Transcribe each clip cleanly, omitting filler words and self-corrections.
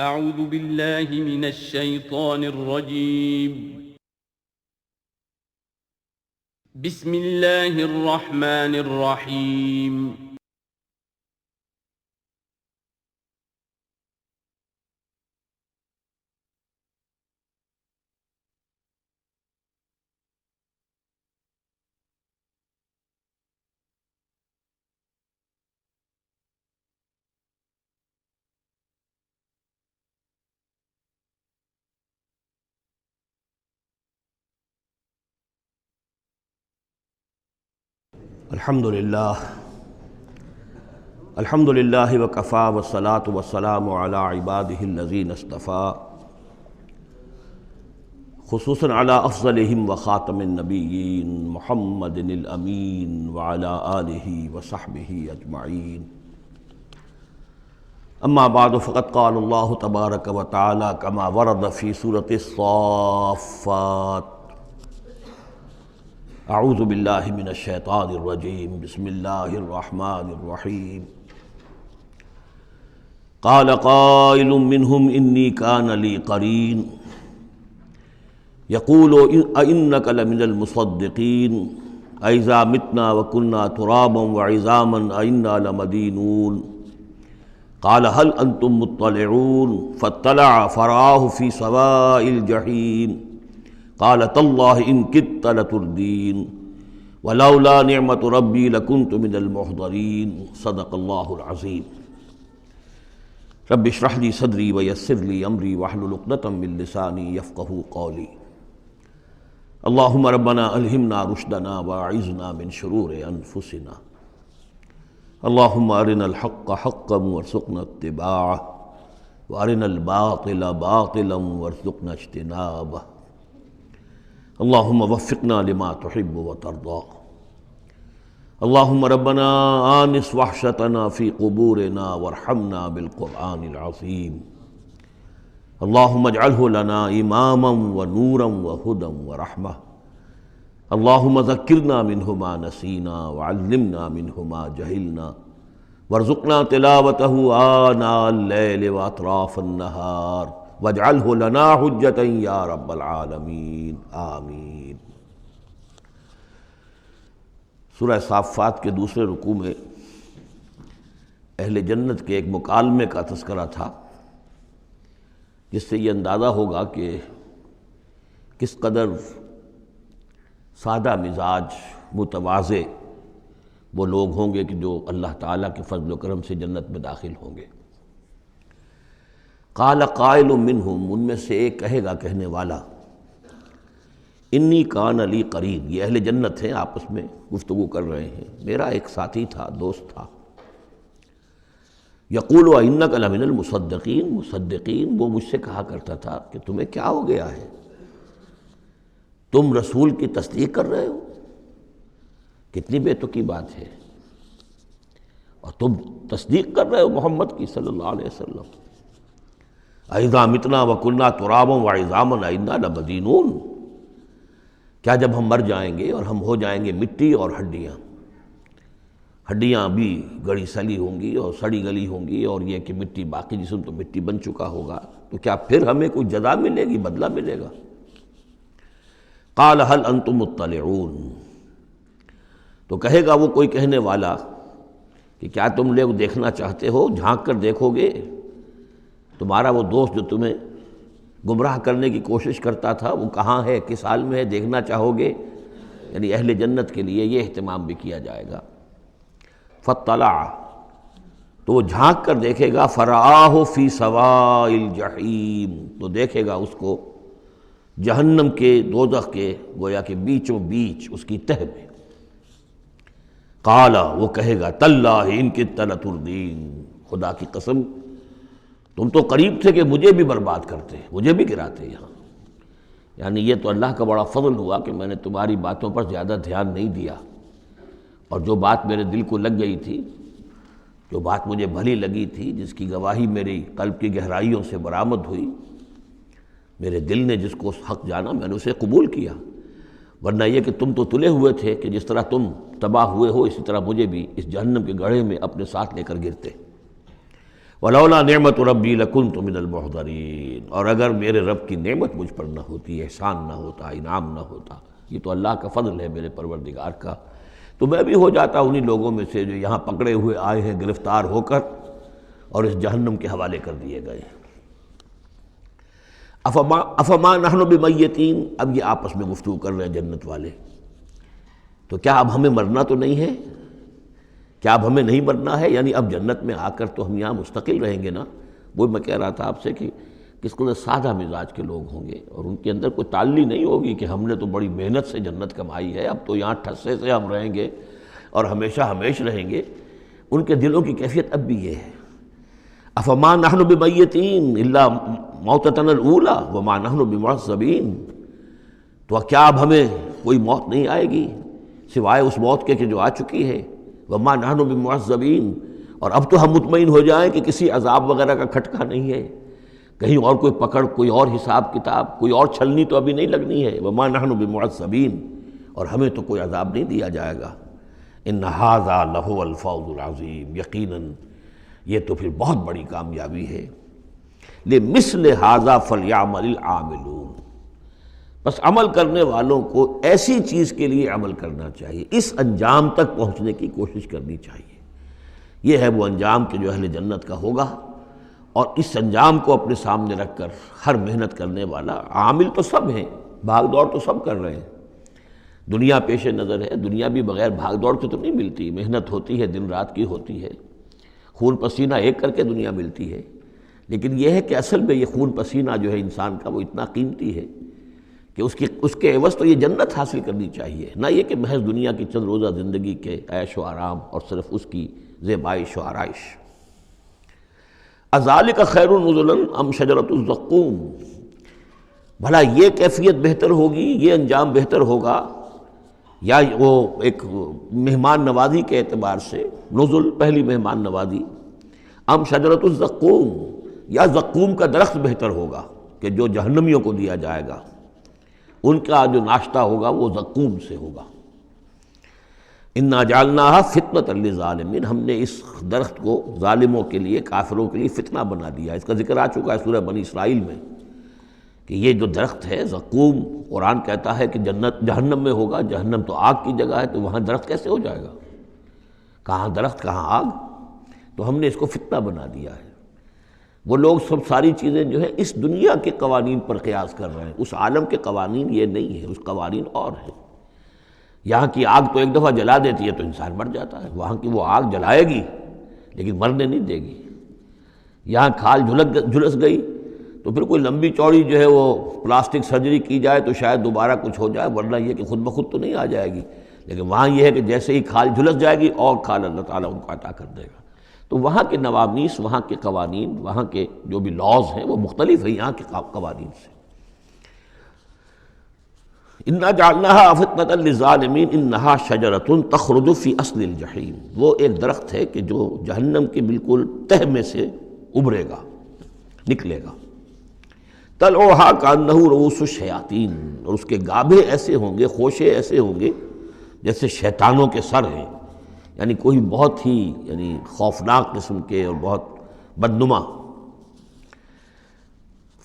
اعوذ باللہ من الشیطان الرجیم بسم اللہ الرحمن الرحیم الحمد للہ وکفا والصلاة والسلام علی عباده الذین اصطفى خصوصاً علی افضلہم وخاتم النبیین محمد الامین وعلی آلہ وصحبہ اجمعین اما بعد فقد قال اللہ تبارک وتعالی کما ورد فی سورۃ الصافات اعوذ باللہ من الشیطان الرجیم بسم اللہ الرحمن الرحیم قال قائل منهم انی کان لی قرین یقول ائنک لمن المصدقین اذا متنا وکنا ترابا وعظاما ائنا لمدینون قال هل انتم مطلعون فاطلع فرآہ فی سواء الجحیم قال تاللہ ان کدت لتردین ولولا نعمت ربی لکنت من المحضرین صدق اللہ العظیم رب اشرح لی صدری ویسر لی امری واحلل عقدۃ من لسانی یفقہوا قولی اللہم ربنا الہمنا رشدنا واعذنا من شرور انفسنا اللہم ارنا الحق حقا وارزقنا اتباعہ وارنا الباطل باطلا وارزقنا اجتنابہ اللہم وفقنا لما تحب وترضى اللہم ربنا آنس وحشتنا فی قبورنا وارحمنا بالقرآن العظیم اللہم اجعلہ لنا اماما ونورا وہدا ورحمہ اللہم ذکرنا منہ ما نسینا وعلمنا منہ ما جہلنا وارزقنا تلاوتہ آناء اللیل واطراف النہار واجعلہ لنا حجتا یا رب العالمین آمین۔ سورہ صافات کے دوسرے رکوع میں اہل جنت کے ایک مکالمے کا تذکرہ تھا، جس سے یہ اندازہ ہوگا کہ کس قدر سادہ مزاج متواضع وہ لوگ ہوں گے کہ جو اللہ تعالیٰ کے فضل و کرم سے جنت میں داخل ہوں گے۔ قال قائل منہم، ان میں سے ایک کہے گا کہنے والا، انی کان لی قرین، یہ اہل جنت ہیں آپس میں گفتگو کر رہے ہیں، میرا ایک ساتھی تھا، دوست تھا، یقول ائنک لمن المصدقین، مصدقین وہ مجھ سے کہا کرتا تھا کہ تمہیں کیا ہو گیا ہے، تم رسول کی تصدیق کر رہے ہو، کتنی بے تکی بات ہے، اور تم تصدیق کر رہے ہو محمد کی صلی اللہ علیہ وسلم، اذا متنا وکنا ترابا وعظاما ائنا لمدینون، کیا جب ہم مر جائیں گے اور ہم ہو جائیں گے مٹی اور ہڈیاں بھی گڑی سلی ہوں گی اور سڑی گلی ہوں گی، اور یہ کہ مٹی باقی جسم تو مٹی بن چکا ہوگا، تو کیا پھر ہمیں کوئی جزا ملے گی، بدلہ ملے گا؟ قال هل انتم مطلعون، تو کہے گا وہ کوئی کہنے والا کہ کیا تم لوگ دیکھنا چاہتے ہو، جھانک کر دیکھو گے، تمہارا وہ دوست جو تمہیں گمراہ کرنے کی کوشش کرتا تھا وہ کہاں ہے، کس حال میں ہے، دیکھنا چاہو گے؟ یعنی اہل جنت کے لیے یہ اہتمام بھی کیا جائے گا۔ فاطلع، تو وہ جھانک کر دیکھے گا، فرآہ فی سواء الجحیم، تو دیکھے گا اس کو جہنم کے، دوزخ کے گویا کہ بیچوں بیچ اس کی تہہ میں۔ قال، وہ کہے گا، تاللہ ان کدت لتردین، خدا کی قسم تم تو قریب تھے کہ مجھے بھی برباد کرتے، مجھے بھی گراتے یہاں، یعنی یہ تو اللہ کا بڑا فضل ہوا کہ میں نے تمہاری باتوں پر زیادہ دھیان نہیں دیا، اور جو بات میرے دل کو لگ گئی تھی، جو بات مجھے بھلی لگی تھی، جس کی گواہی میری قلب کی گہرائیوں سے برآمد ہوئی، میرے دل نے جس کو حق جانا میں نے اسے قبول کیا، ورنہ یہ کہ تم تو تلے ہوئے تھے کہ جس طرح تم تباہ ہوئے ہو اسی طرح مجھے بھی اس جہنم کے گڑھے میں اپنے ساتھ لے کر گرتے۔ ولولا نعمت ربی لکنت من المحضرین، اور اگر میرے رب کی نعمت مجھ پر نہ ہوتی، احسان نہ ہوتا، انعام نہ ہوتا، یہ تو اللہ کا فضل ہے میرے پروردگار کا، تو میں بھی ہو جاتا انہی لوگوں میں سے جو یہاں پکڑے ہوئے آئے ہیں گرفتار ہو کر اور اس جہنم کے حوالے کر دیے گئے۔ افما نحن بمیتین، اب یہ آپس میں گفتگو کر رہے ہیں جنت والے، تو کیا اب ہمیں مرنا تو نہیں ہے؟ کیا اب ہمیں نہیں مرنا ہے؟ یعنی اب جنت میں آ کر تو ہم یہاں مستقل رہیں گے نا۔ وہ میں کہہ رہا تھا آپ سے کہ کس قدر سادہ مزاج کے لوگ ہوں گے، اور ان کے اندر کوئی تعلی نہیں ہوگی کہ ہم نے تو بڑی محنت سے جنت کمائی ہے، اب تو یہاں ٹھسے سے ہم رہیں گے اور ہمیشہ ہمیش رہیں گے۔ ان کے دلوں کی کیفیت اب بھی یہ ہے، افما نحن بمیتین الا موتتنا الاولی وما نحن بمعذبین، تو کیا اب ہمیں کوئی موت نہیں آئے گی سوائے اس موت کے کہ جو آ چکی ہے، وما نحن بمعذبین، اور اب تو ہم مطمئن ہو جائیں کہ کسی عذاب وغیرہ کا کھٹکا نہیں ہے، کہیں اور کوئی پکڑ، کوئی اور حساب کتاب، کوئی اور چھلنی تو ابھی نہیں لگنی ہے، وما نحن بمعذبین، اور ہمیں تو کوئی عذاب نہیں دیا جائے گا۔ ان ھذا لہو الفوز العظیم، یقیناً یہ تو پھر بہت بڑی کامیابی ہے۔ لمثل ھذا فلیعمل العاملون، بس عمل کرنے والوں کو ایسی چیز کے لیے عمل کرنا چاہیے، اس انجام تک پہنچنے کی کوشش کرنی چاہیے۔ یہ ہے وہ انجام کہ جو اہل جنت کا ہوگا، اور اس انجام کو اپنے سامنے رکھ کر ہر محنت کرنے والا، عامل تو سب ہیں، بھاگ دوڑ تو سب کر رہے ہیں، دنیا پیش نظر ہے، دنیا بھی بغیر بھاگ دوڑ کے تو نہیں ملتی، محنت ہوتی ہے، دن رات کی ہوتی ہے، خون پسینہ ایک کر کے دنیا ملتی ہے، لیکن یہ ہے کہ اصل میں یہ خون پسینہ جو ہے انسان کا وہ اتنا قیمتی ہے کہ اس کے عوض تو یہ جنت حاصل کرنی چاہیے، نہ یہ کہ محض دنیا کی چند روزہ زندگی کے عیش و آرام اور صرف اس کی زیبائش و آرائش۔ اذالک خیر نزلا ام شجرۃ الزقوم، بھلا یہ کیفیت بہتر ہوگی، یہ انجام بہتر ہوگا، یا وہ ایک مہمان نوازی کے اعتبار سے نزل پہلی مہمان نوازی، ام شجرۃ الزقوم، یا زقوم کا درخت بہتر ہوگا کہ جو جہنمیوں کو دیا جائے گا، ان کا جو ناشتہ ہوگا وہ زقوم سے ہوگا۔ انا جعلناھا فتنۃ للظالمین، ہم نے اس درخت کو ظالموں کے لیے، کافروں کے لیے فتنہ بنا دیا۔ اس کا ذکر آ چکا ہے سورہ بنی اسرائیل میں کہ یہ جو درخت ہے زقوم، قرآن کہتا ہے کہ جنت جہنم میں ہوگا، جہنم تو آگ کی جگہ ہے، تو وہاں درخت کیسے ہو جائے گا؟ کہاں درخت کہاں آگ؟ تو ہم نے اس کو فتنہ بنا دیا ہے۔ وہ لوگ سب ساری چیزیں جو ہے اس دنیا کے قوانین پر قیاس کر رہے ہیں، اس عالم کے قوانین یہ نہیں ہے، اس قوانین اور ہیں۔ یہاں کی آگ تو ایک دفعہ جلا دیتی ہے تو انسان مر جاتا ہے، وہاں کی وہ آگ جلائے گی لیکن مرنے نہیں دے گی۔ یہاں کھال جھلس گئی تو پھر کوئی لمبی چوڑی جو ہے وہ پلاسٹک سرجری کی جائے تو شاید دوبارہ کچھ ہو جائے، ورنہ یہ کہ خود بخود تو نہیں آ جائے گی، لیکن وہاں یہ ہے کہ جیسے ہی کھال جھلس جائے گی اور کھال اللہ تعالیٰ ان کو عطا کر دے گا۔ تو وہاں کے نوامیس، وہاں کے قوانین، وہاں کے جو بھی لاز ہیں وہ مختلف ہیں یہاں کے قوانین سے۔ انا جعلناھا فتنۃ للظالمین انھا شجرۃ تخرج فی اصل الجحیم، وہ ایک درخت ہے کہ جو جہنم کے بالکل تہ میں سے ابھرے گا، نکلے گا۔ طلعھا کانہ رؤوس الشیاطین، اور اس کے گابھے ایسے ہوں گے، خوشے ایسے ہوں گے جیسے شیطانوں کے سر ہیں، یعنی کوئی بہت ہی خوفناک قسم کے اور بہت بدنما۔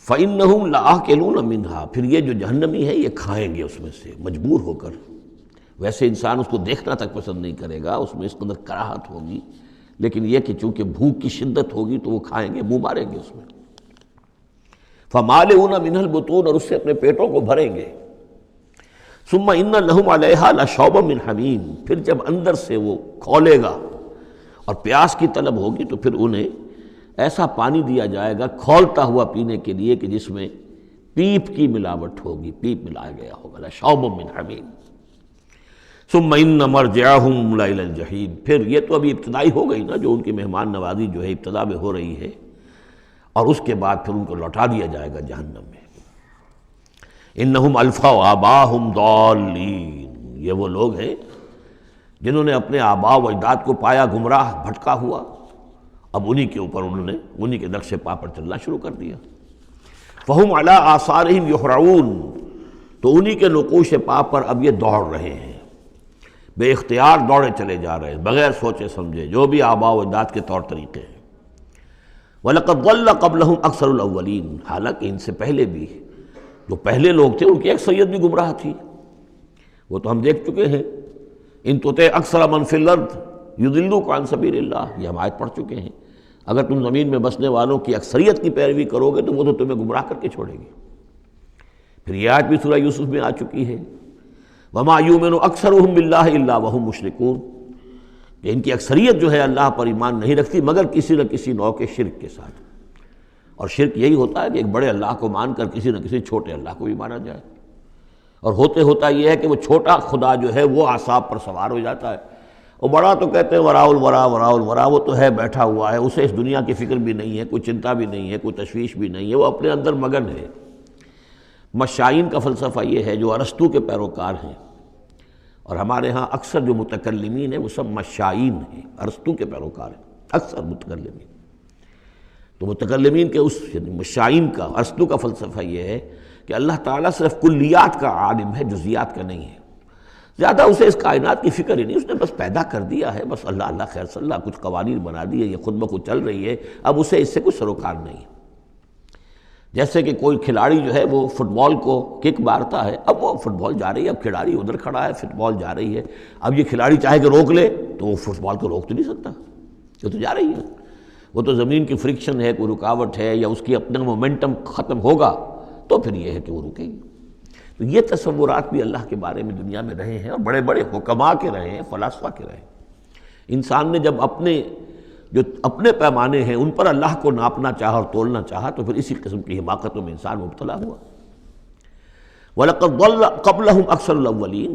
فَإِنَّهُمْ لَآكِلُونَ مِنْهَا، پھر یہ جو جہنمی ہے یہ کھائیں گے اس میں سے مجبور ہو کر۔ ویسے انسان اس کو دیکھنا تک پسند نہیں کرے گا، اس میں اس قدر کراہت ہوگی، لیکن یہ کہ چونکہ بھوک کی شدت ہوگی تو وہ کھائیں گے، منہ ماریں گے اس میں۔ فَمَالِئُونَ مِنْهَا الْبُطُونَ، اور اس سے اپنے پیٹوں کو بھریں گے۔ ثُمَّ إِنَّ لَهُمْ عَلَيْهَا لَشَوْبًا مِّنْ حَمِيمٍ، پھر جب اندر سے وہ کھولے گا اور پیاس کی طلب ہوگی تو پھر انہیں ایسا پانی دیا جائے گا کھولتا ہوا پینے کے لیے کہ جس میں پیپ کی ملاوٹ ہوگی، پیپ ملایا گیا ہوگا، لَشَوْبًا مِّنْ حَمِيمٍ۔ ثُمَّ إِنَّ مَرْجِعَهُمْ لَإِلَى الْجَحِيمِ، پھر یہ تو ابھی ابتدائی ہو گئی نا، جو ان کی مہمان نوازی جو ہے ابتدا میں ہو رہی ہے، اور اس کے بعد پھر ان کو لوٹا دیا جائے گا جہنم میں۔ انہم الفوا آباہم ضالین، یہ وہ لوگ ہیں جنہوں نے اپنے آباء و اجداد کو پایا گمراہ، بھٹکا ہوا، اب انہی کے اوپر انہوں نے انہی کے نقش پا پر چلنا شروع کر دیا۔ فہم علی آثارہم یہرعون، تو انہی کے نقوش پا پر اب یہ دوڑ رہے ہیں، بے اختیار دوڑے چلے جا رہے ہیں، بغیر سوچے سمجھے، جو بھی آباء و اجداد کے طور طریقے ہیں۔ وَلَقَدْ ضَلَّ قَبْلَهُمْ أَكْثَرُ الْأَوَّلِينَ، حالانکہ ان سے پہلے بھی جو پہلے لوگ تھے ان کی اکثریت بھی گمراہ تھی، وہ تو ہم دیکھ چکے ہیں۔ ان تُطِعْ أَكْثَرَ مَنْ فِي الْأَرْضِ يُضِلُّوكَ عَنْ سَبِيلِ اللَّهِ، یہ ہم آیت پڑھ چکے ہیں۔ اگر تم زمین میں بسنے والوں کی اکثریت کی پیروی کرو گے تو وہ تو تمہیں گمراہ کر کے چھوڑے گی۔ پھر یہ آیت بھی سورہ یوسف میں آ چکی ہے، وَمَا يُؤْمِنُ أَكْثَرُهُم بِاللَّهِ إِلَّا وَهُم مُشْرِكُونَ، کہ ان کی اکثریت جو ہے اللہ پر ایمان نہیں رکھتی مگر کسی نہ کسی نوع کے شرک کے ساتھ۔ اور شرک یہی ہوتا ہے کہ ایک بڑے اللہ کو مان کر کسی نہ کسی چھوٹے اللہ کو بھی مانا جائے، اور ہوتا یہ ہے کہ وہ چھوٹا خدا جو ہے وہ اعصاب پر سوار ہو جاتا ہے، اور بڑا تو کہتے ہیں وراء الورا، وہ تو ہے بیٹھا ہوا ہے، اسے اس دنیا کی فکر بھی نہیں ہے، کوئی چنتا بھی نہیں ہے، کوئی تشویش بھی نہیں ہے، وہ اپنے اندر مگن ہے۔ مشائین کا فلسفہ یہ ہے جو ارسطو کے پیروکار ہیں، اور ہمارے ہاں اکثر جو متکلمین ہیں وہ سب مشائین ہیں، ارسطو کے پیروکار ہیں اکثر متکلمین۔ تو متکلمین کے اس مشائین کا، ارسطو کا فلسفہ یہ ہے کہ اللہ تعالیٰ صرف کلیات کا عالم ہے، جزیات کا نہیں ہے، زیادہ اسے اس کائنات کی فکر ہی نہیں، اس نے بس پیدا کر دیا ہے، بس اللہ خیر صلی اللہ، کچھ قوانین بنا دیے، یہ خود بخود چل رہی ہے، اب اسے اس سے کچھ سروکار نہیں ہے۔ جیسے کہ کوئی کھلاڑی جو ہے وہ فٹ بال کو کک مارتا ہے، اب وہ فٹ بال جا رہی ہے، اب کھلاڑی ادھر کھڑا ہے، فٹ بال جا رہی ہے، اب یہ کھلاڑی چاہے کہ روک لے تو وہ فٹ بال کو روک تو نہیں سکتا، یہ تو جا رہی ہے، وہ تو زمین کی فرکشن ہے، کوئی رکاوٹ ہے، یا اس کی اپنا مومنٹم ختم ہوگا تو پھر یہ ہے کہ وہ رکے گی۔ تو یہ تصورات بھی اللہ کے بارے میں دنیا میں رہے ہیں، اور بڑے بڑے حکماء کے رہے ہیں، فلاسفہ کے رہے ہیں۔ انسان نے جب اپنے پیمانے ہیں ان پر اللہ کو ناپنا چاہا اور تولنا چاہا تو پھر اسی قسم کی حماقتوں میں انسان مبتلا ہوا۔ وَلَقَدْ ضَلَّ قَبْلَهُمْ أَكْثَرُ الْأَوَّلِينَ،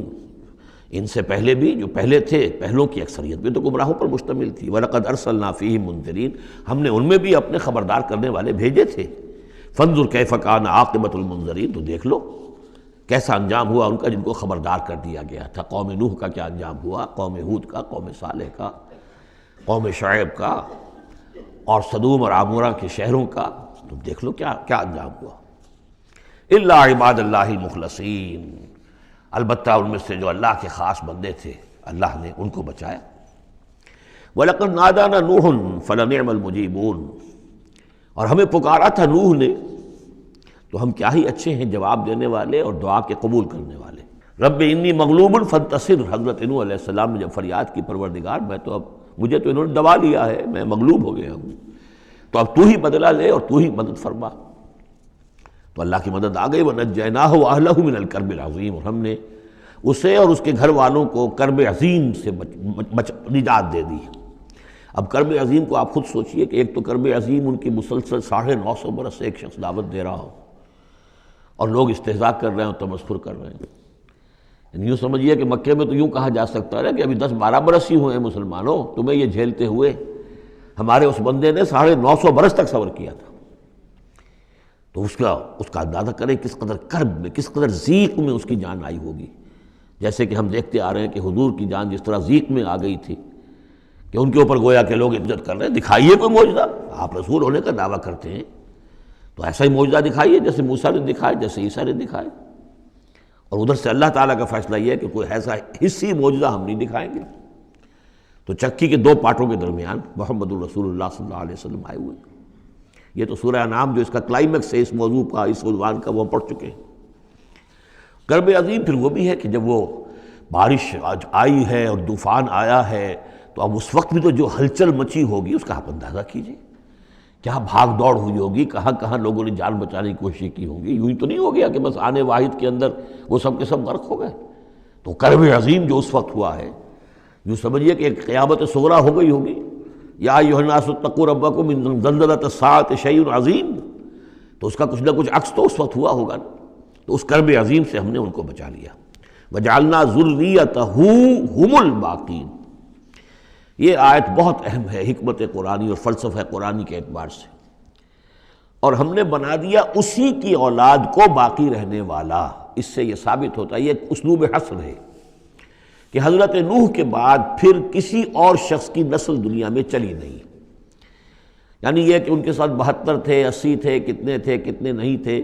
ان سے پہلے بھی جو پہلے تھے، پہلوں کی اکثریت بھی تو گمراہوں پر مشتمل تھی۔ وَلَقَدْ أَرْسَلْنَا فِيهِمْ مُنذِرِينَ، ہم نے ان میں بھی اپنے خبردار کرنے والے بھیجے تھے۔ فَانظُرْ كَيْفَ كَانَ عَاقِبَةُ الْمُنذَرِينَ، تو دیکھ لو کیسا انجام ہوا ان کا جن کو خبردار کر دیا گیا تھا۔ قوم نوح کا کیا انجام ہوا، قوم ہود کا، قوم صالح کا، قوم شعیب کا، اور صدوم اور عمورہ کے شہروں کا، تم دیکھ لو کیا انجام ہوا۔ الا عباد اللہ المخلصین، البتہ ان میں سے جو اللہ کے خاص بندے تھے اللہ نے ان کو بچایا۔ وَلَقَدْ نَادَانَا نُوحٌ فَلَنِعْمَ الْمُجِيبُونَ، اور ہمیں پکارا تھا نوح نے تو ہم کیا ہی اچھے ہیں جواب دینے والے اور دعا کے قبول کرنے والے۔ رب انی مغلوب فانتصر، حضرت نوح علیہ السلام نے جب فریاد کی پروردگار مجھے تو انہوں نے دبا لیا ہے، میں مغلوب ہو گیا ہوں، تو اب تو ہی بدلہ لے اور تو ہی مدد فرما۔ تو اللہ کی مدد آ گئی، وَنَجَّيْنَاهُ وَأَهْلَهُ مِنَ الْكَرْبِ الْعَظِيمِ، اور ہم نے اسے اور اس کے گھر والوں کو کرب عظیم سے نجات دے دی۔ اب کرب عظیم کو آپ خود سوچئے کہ ایک تو کرب عظیم ان کی مسلسل 950 برس سے ایک شخص دعوت دے رہا ہو اور لوگ استہزاء کر رہے ہیں اور تمسخر کر رہے ہیں۔ یعنی یوں سمجھیے کہ مکے میں تو یوں کہا جا سکتا ہے کہ ابھی 10-12 برس ہی ہوئے ہیں مسلمانوں تمہیں یہ جھیلتے ہوئے، ہمارے اس بندے نے 950 برس تک صبر کیا تھا۔ تو اس کا اندازہ کریں کس قدر کرب میں، کس قدر ضیق میں اس کی جان آئی ہوگی۔ جیسے کہ ہم دیکھتے آ رہے ہیں کہ حضور کی جان جس طرح ضیق میں آ گئی تھی کہ ان کے اوپر گویا کہ لوگ عزت کر رہے ہیں، دکھائیے کوئی معجزہ، آپ رسول ہونے کا دعویٰ کرتے ہیں تو ایسا ہی معجزہ دکھائیے جیسے موسیٰ نے دکھائے، جیسے عیسیٰ نے دکھائے۔ اور ادھر سے اللہ تعالیٰ کا فیصلہ یہ ہے کہ کوئی ایسا حصی معجزہ ہم نہیں دکھائیں گے۔ تو چکی کے 2 پارٹوں کے درمیان محمد الرسول اللہ صلی اللہ علیہ وسلم آئے ہوئے۔ یہ تو سورہ انعام جو اس کا کلائمیکس ہے اس موضوع کا، اس عنوان کا، وہ پڑھ چکے ہیں۔ کرب عظیم پھر وہ بھی ہے کہ جب وہ بارش آئی ہے اور طوفان آیا ہے تو اب اس وقت بھی تو جو ہلچل مچی ہوگی اس کا آپ اندازہ کیجیے، کیا بھاگ دوڑ ہوئی ہوگی، کہاں کہاں لوگوں نے جان بچانے کی کوشش کی ہوگی۔ یوں ہی تو نہیں ہو گیا کہ بس آنے واحد کے اندر وہ سب کے سب غرق ہو گئے۔ تو کرب عظیم جو اس وقت ہوا ہے، یوں سمجھیے کہ ایک قیامت صغریٰ ہو گئی ہوگی۔ یا ایھا الناس اتقوا ربکم ان زلزلۃ الساعۃ شیء عظیم، تو اس کا کچھ نہ کچھ عکس تو اس وقت ہوا ہوگا۔ تو اس کرب عظیم سے ہم نے ان کو بچا لیا۔ وجعلنا ذریتہ ھم الباقین، یہ آیت بہت اہم ہے حکمت قرآنی اور فلسفہ قرآنی کے اعتبار سے، اور ہم نے بنا دیا اسی کی اولاد کو باقی رہنے والا۔ اس سے یہ ثابت ہوتا ہے، یہ ایک اسلوب حصر ہے کہ حضرت نوح کے بعد پھر کسی اور شخص کی نسل دنیا میں چلی نہیں۔ یعنی یہ کہ ان کے ساتھ 72 تھے، 80 تھے، کتنے نہیں تھے۔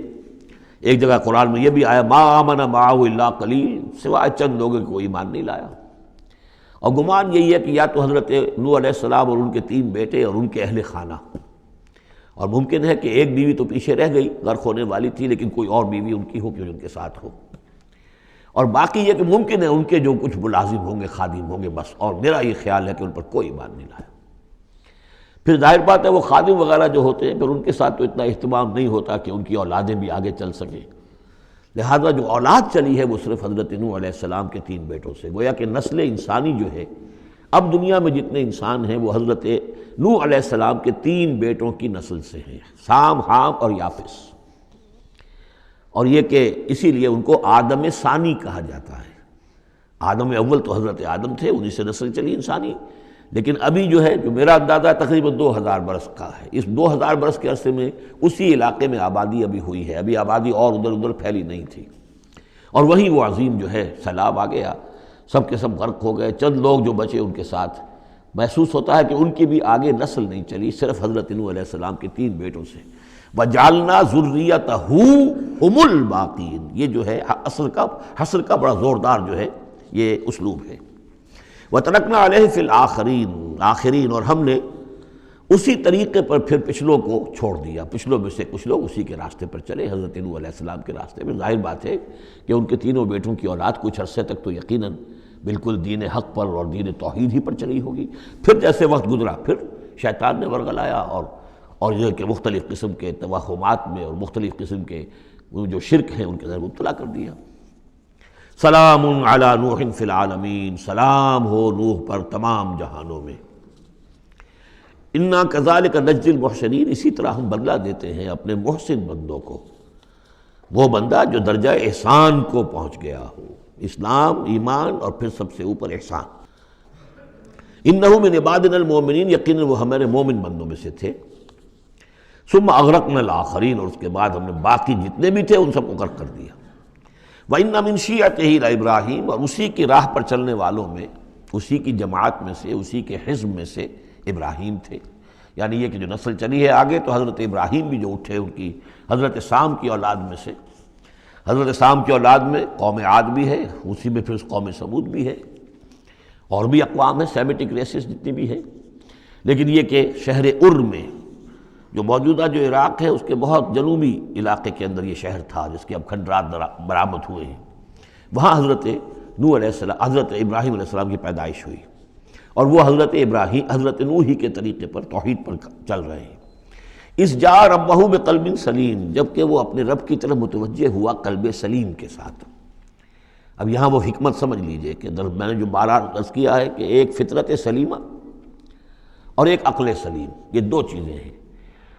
ایک جگہ قرآن میں یہ بھی آیا ما آمن معہ الا قلیل، سوائے چند لوگوں کو ایمان نہیں لایا۔ اور گمان یہی ہے کہ یا تو حضرت نوح علیہ السلام اور ان کے 3 بیٹے اور ان کے اہل خانہ، اور ممکن ہے کہ ایک بیوی تو پیچھے رہ گئی، غرق ہونے والی تھی، لیکن کوئی اور بیوی ان کی ہو کہ جو ان کے ساتھ ہو، اور باقی یہ کہ ممکن ہے ان کے جو کچھ ملازم ہوں گے، خادم ہوں گے بس، اور میرا یہ خیال ہے کہ ان پر کوئی ایمان نہیں لایا۔ پھر ظاہر بات ہے وہ خادم وغیرہ جو ہوتے ہیں پھر ان کے ساتھ تو اتنا اہتمام نہیں ہوتا کہ ان کی اولادیں بھی آگے چل سکیں، لہذا جو اولاد چلی ہے وہ صرف حضرت نوح علیہ السلام کے 3 بیٹوں سے، گویا کہ نسل انسانی جو ہے اب دنیا میں جتنے انسان ہیں وہ حضرت نوح علیہ السلام کے 3 بیٹوں کی نسل سے ہیں، سام، حام اور یافس۔ اور یہ کہ اسی لیے ان کو آدم ثانی کہا جاتا ہے۔ آدم اول تو حضرت آدم تھے، انہی سے نسل چلی انسانی، لیکن ابھی جو ہے جو میرا اندازہ تقریباً 2000 برس کا ہے، اس 2000 برس کے عرصے میں اسی علاقے میں آبادی ابھی ہوئی ہے، ابھی آبادی اور ادھر ادھر پھیلی نہیں تھی، اور وہیں وہ عظیم جو ہے سیلاب آ گیا، سب کے سب غرق ہو گئے، چند لوگ جو بچے ان کے ساتھ، محسوس ہوتا ہے کہ ان کی بھی آگے نسل نہیں چلی، صرف حضرت نوح علیہ السلام کے 3 بیٹوں سے۔ وَجَعَلْنَا ذُرِّيَّتَهُ هُمُ الْبَاقِينَ، یہ جو ہے حصر کا بڑا زوردار جو ہے یہ اسلوب ہے۔ وَتَرَكْنَا عَلَيْهِ فِي الْآخِرِينَ، آخرین، اور ہم نے اسی طریقے پر پھر پچھلوں کو چھوڑ دیا، پچھلوں میں سے کچھ لوگ اسی کے راستے پر چلے، حضرت نوح علیہ السلام کے راستے میں۔ ظاہر بات ہے کہ ان کے 3 بیٹوں کی اولاد کچھ عرصے تک تو یقیناً بالکل دین حق پر اور دین توحید ہی پر چلی ہوگی، پھر جیسے وقت گزرا پھر شیطان نے ورغلایا اور یہ کہ مختلف قسم کے توہمات میں اور مختلف قسم کے وہ جو شرک ہیں ان کے اندر مبتلا کر دیا۔ سلام علی نوح فی العالمین، سلام ہو نوح پر تمام جہانوں میں۔ انا کذالک نجزی المحسنین، اسی طرح ہم بدلہ دیتے ہیں اپنے محسن بندوں کو، وہ بندہ جو درجہ احسان کو پہنچ گیا ہو، اسلام، ایمان اور پھر سب سے اوپر احسان۔ انہ من عبادنا المؤمنین، یقیناً وہ ہمارے مومن بندوں میں سے تھے۔ ثم اغرقنا الآخرین، اور اس کے بعد ہم نے باقی جتنے بھی تھے ان سب کو غرق کر دیا۔ وَإِنَّ مِن شِيعَتِهِ لَإِبْرَاهِيمَ، اور اسی کی راہ پر چلنے والوں میں، اسی کی جماعت میں سے، اسی کے حزب میں سے ابراہیم تھے، یعنی یہ کہ جو نسل چلی ہے آگے تو حضرت ابراہیم بھی جو اٹھے ان کی حضرت سام کی اولاد میں سے، حضرت سام کی اولاد میں قوم عاد بھی ہے، اسی میں پھر قوم سمود بھی ہے، اور بھی اقوام ہیں سیمیٹک ریسز جتنی بھی ہیں، لیکن یہ کہ شہر ار میں جو موجودہ جو عراق ہے اس کے بہت جنوبی علاقے کے اندر یہ شہر تھا جس کے اب کھنڈرات برآمد ہوئے ہیں، وہاں حضرت نوح علیہ السلام، حضرت ابراہیم علیہ السلام کی پیدائش ہوئی، اور وہ حضرت نوح ہی کے طریقے پر توحید پر چل رہے ہیں۔ اذ جاء ربہ بقلب سلیم، جبکہ وہ اپنے رب کی طرف متوجہ ہوا قلب سلیم کے ساتھ۔ اب یہاں وہ حکمت سمجھ لیجئے کہ میں نے جو بارہ عرض کیا ہے کہ ایک فطرت سلیمہ اور ایک عقل سلیم، یہ 2 چیزیں ہیں،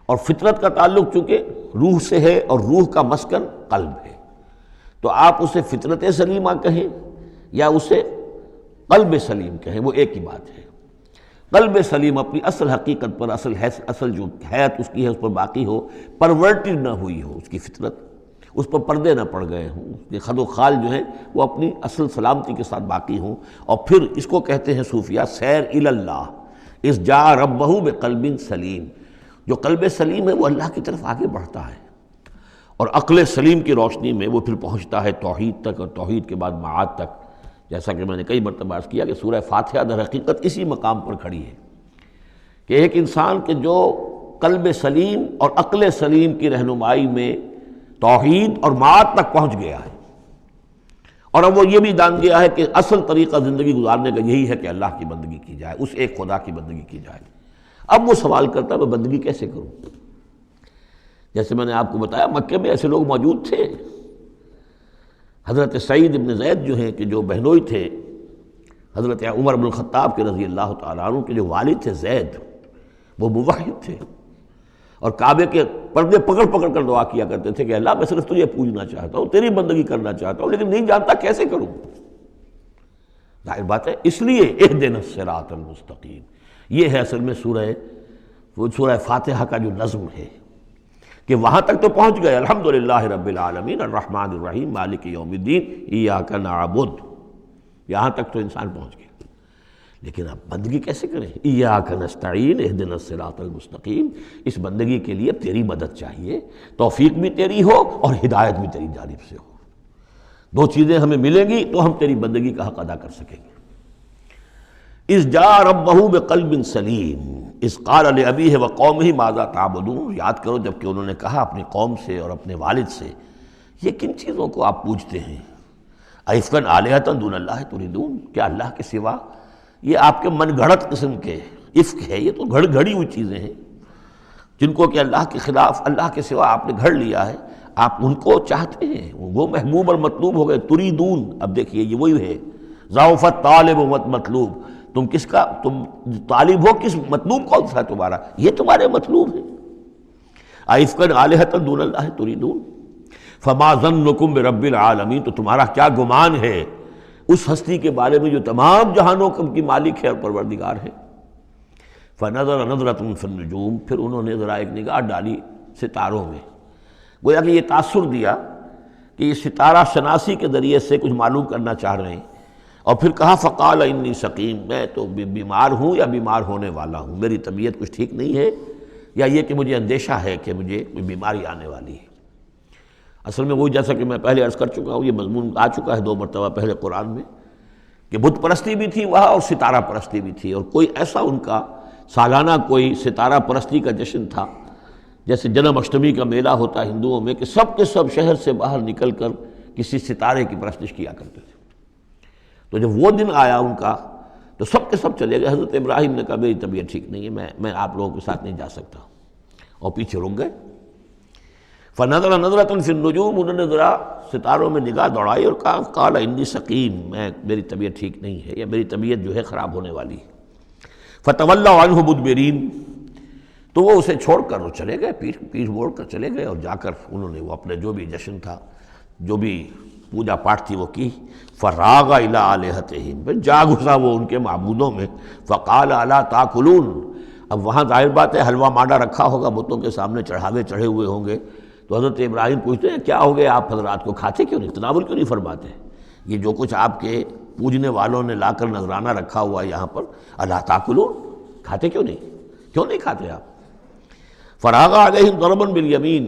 اور فطرت کا تعلق چونکہ روح سے ہے اور روح کا مسکن قلب ہے، تو آپ اسے فطرت سلیمہ کہیں یا اسے قلب سلیم کہیں، وہ ایک ہی بات ہے۔ قلب سلیم اپنی اصل حقیقت پر، اصل جو حیات اس کی ہے اس پر باقی ہو، پرورٹڈ نہ ہوئی ہو اس کی فطرت، اس پر پردے نہ پڑ گئے ہوں، اس کے خد و خال جو ہیں وہ اپنی اصل سلامتی کے ساتھ باقی ہوں، اور پھر اس کو کہتے ہیں صوفیہ سیر الی اللہ۔ اذ جاء ربہ بقلب سلیم، جو قلب سلیم ہے وہ اللہ کی طرف آگے بڑھتا ہے، اور عقل سلیم کی روشنی میں وہ پھر پہنچتا ہے توحید تک، اور توحید کے بعد معاد تک، جیسا کہ میں نے کئی مرتبہ عرض کیا کہ سورہ فاتحہ در حقیقت اسی مقام پر کھڑی ہے کہ ایک انسان کے جو قلب سلیم اور عقل سلیم کی رہنمائی میں توحید اور معاد تک پہنچ گیا ہے، اور اب وہ یہ بھی جان گیا ہے کہ اصل طریقہ زندگی گزارنے کا یہی ہے کہ اللہ کی بندگی کی جائے، اس ایک خدا کی بندگی کی جائے۔ اب وہ سوال کرتا ہے میں بندگی کیسے کروں؟ جیسے میں نے آپ کو بتایا مکے میں ایسے لوگ موجود تھے، حضرت سعید ابن زید جو ہیں کہ جو بہنوئی تھے حضرت عمر بن الخطاب کے رضی اللہ تعالیٰ عنہ کے جو والد تھے زید، وہ موحد تھے، اور کعبے کے پردے پکڑ پکڑ کر دعا کیا کرتے تھے کہ اللہ میں صرف تجھے پوجنا چاہتا ہوں، تیری بندگی کرنا چاہتا ہوں، لیکن نہیں جانتا کیسے کروں۔ ظاہر بات ہے اس لیے اہدنا الصراط المستقیم، یہ ہے اصل میں سورہ فاتحہ کا جو نظم ہے کہ وہاں تک تو پہنچ گئے، الحمدللہ رب العالمین الرحمن الرحیم مالک یوم الدین ایاک نعبد، یہاں تک تو انسان پہنچ گیا، لیکن اب بندگی کیسے کریں؟ ایاک نستعین اہدنا الصراط المستقیم، اس بندگی کے لیے تیری مدد چاہیے، توفیق بھی تیری ہو اور ہدایت بھی تیری جانب سے ہو، 2 چیزیں ہمیں ملیں گی تو ہم تیری بندگی کا حق ادا کر سکیں گے۔ اذ جاء ربہ بقلب سلیم، اذ قال لأبیہ وقومہ ماذا تعبدون، یاد کرو جب کہ انہوں نے کہا اپنی قوم سے اور اپنے والد سے یہ کن چیزوں کو آپ پوجتے ہیں؟ ائفکا آلہۃ دون اللہ تریدون، کیا اللہ کے سوا یہ آپ کے من گھڑت قسم کے افک ہے، یہ تو گھڑی ہوئی چیزیں ہیں جن کو کہ اللہ کے خلاف اللہ کے سوا آپ نے گھڑ لیا ہے، آپ ان کو چاہتے ہیں، وہ محبوب اور مطلوب ہو گئے۔ تریدون، اب دیکھیے یہ وہی ہے ضعف طالب و مطلوب، تم کس کا تم طالب ہو، کس مطلوب کون سا ہے تمہارا؟ یہ تمہارے مطلوب ہے۔ ائفکا آلہۃ دون اللہ تریدون فما ظنکم برب العالمین، تو تمہارا کیا گمان ہے اس ہستی کے بارے میں جو تمام جہانوں کی مالک ہے اور پروردگار ہے۔ فنظر نظرۃ فی النجوم، پھر انہوں نے ذرا ایک نگاہ ڈالی ستاروں میں، گویا کہ یہ تاثر دیا کہ یہ ستارہ شناسی کے ذریعے سے کچھ معلوم کرنا چاہ رہے ہیں، اور پھر کہا فقال انی سقیم، میں تو بیمار ہوں یا بیمار ہونے والا ہوں، میری طبیعت کچھ ٹھیک نہیں ہے، یا یہ کہ مجھے اندیشہ ہے کہ مجھے کوئی بیماری آنے والی ہے۔ اصل میں وہی جیسا کہ میں پہلے عرض کر چکا ہوں، یہ مضمون آ چکا ہے 2 مرتبہ پہلے قرآن میں، کہ بت پرستی بھی تھی وہاں اور ستارہ پرستی بھی تھی، اور کوئی ایسا ان کا سالانہ کوئی ستارہ پرستی کا جشن تھا، جیسے جنم اشٹمی کا میلہ ہوتا ہے ہندوؤں میں، کہ سب کے سب شہر سے باہر نکل کر کسی ستارے کی پرستش کیا کرتے تھے۔ تو جب وہ دن آیا ان کا تو سب کے سب چلے گئے۔ حضرت ابراہیم نے کہا میری طبیعت ٹھیک نہیں ہے، میں آپ لوگوں کے ساتھ نہیں جا سکتا، اور پیچھے رک گئے۔ فنظر نظرۃ فی النجوم، انہوں نے ذرا ستاروں میں نگاہ دوڑائی اور کہا قال انی سقیم، میری طبیعت ٹھیک نہیں ہے، یا میری طبیعت جو ہے خراب ہونے والی ہے۔ فتولوا عنہ مدبرین، تو وہ اسے چھوڑ کر وہ چلے گئے، پیٹھ موڑ کر چلے گئے، اور جا کر انہوں نے وہ اپنے جو بھی جشن تھا، جو بھی پوجا پاٹ تھی وہ کی۔ فراغ الی آلہتہم، پھر جا گھسا وہ ان کے معبودوں میں۔ فقال الا تاکلون، اب وہاں ظاہر بات ہے حلوہ مانڈا رکھا ہوگا، بتوں کے سامنے چڑھاوے چڑھے ہوئے ہوں گے، تو حضرت ابراہیم پوچھتے ہیں کیا ہو گیا آپ حضرات کو، کھاتے کیوں نہیں، تناول کیوں نہیں فرماتے؟ یہ جو کچھ آپ کے پوجنے والوں نے لا کر نذرانہ رکھا ہوا ہے یہاں پر، الا تاکلون، کھاتے کیوں نہیں کھاتے آپ؟ فراغ علیہم ضربا بالیمین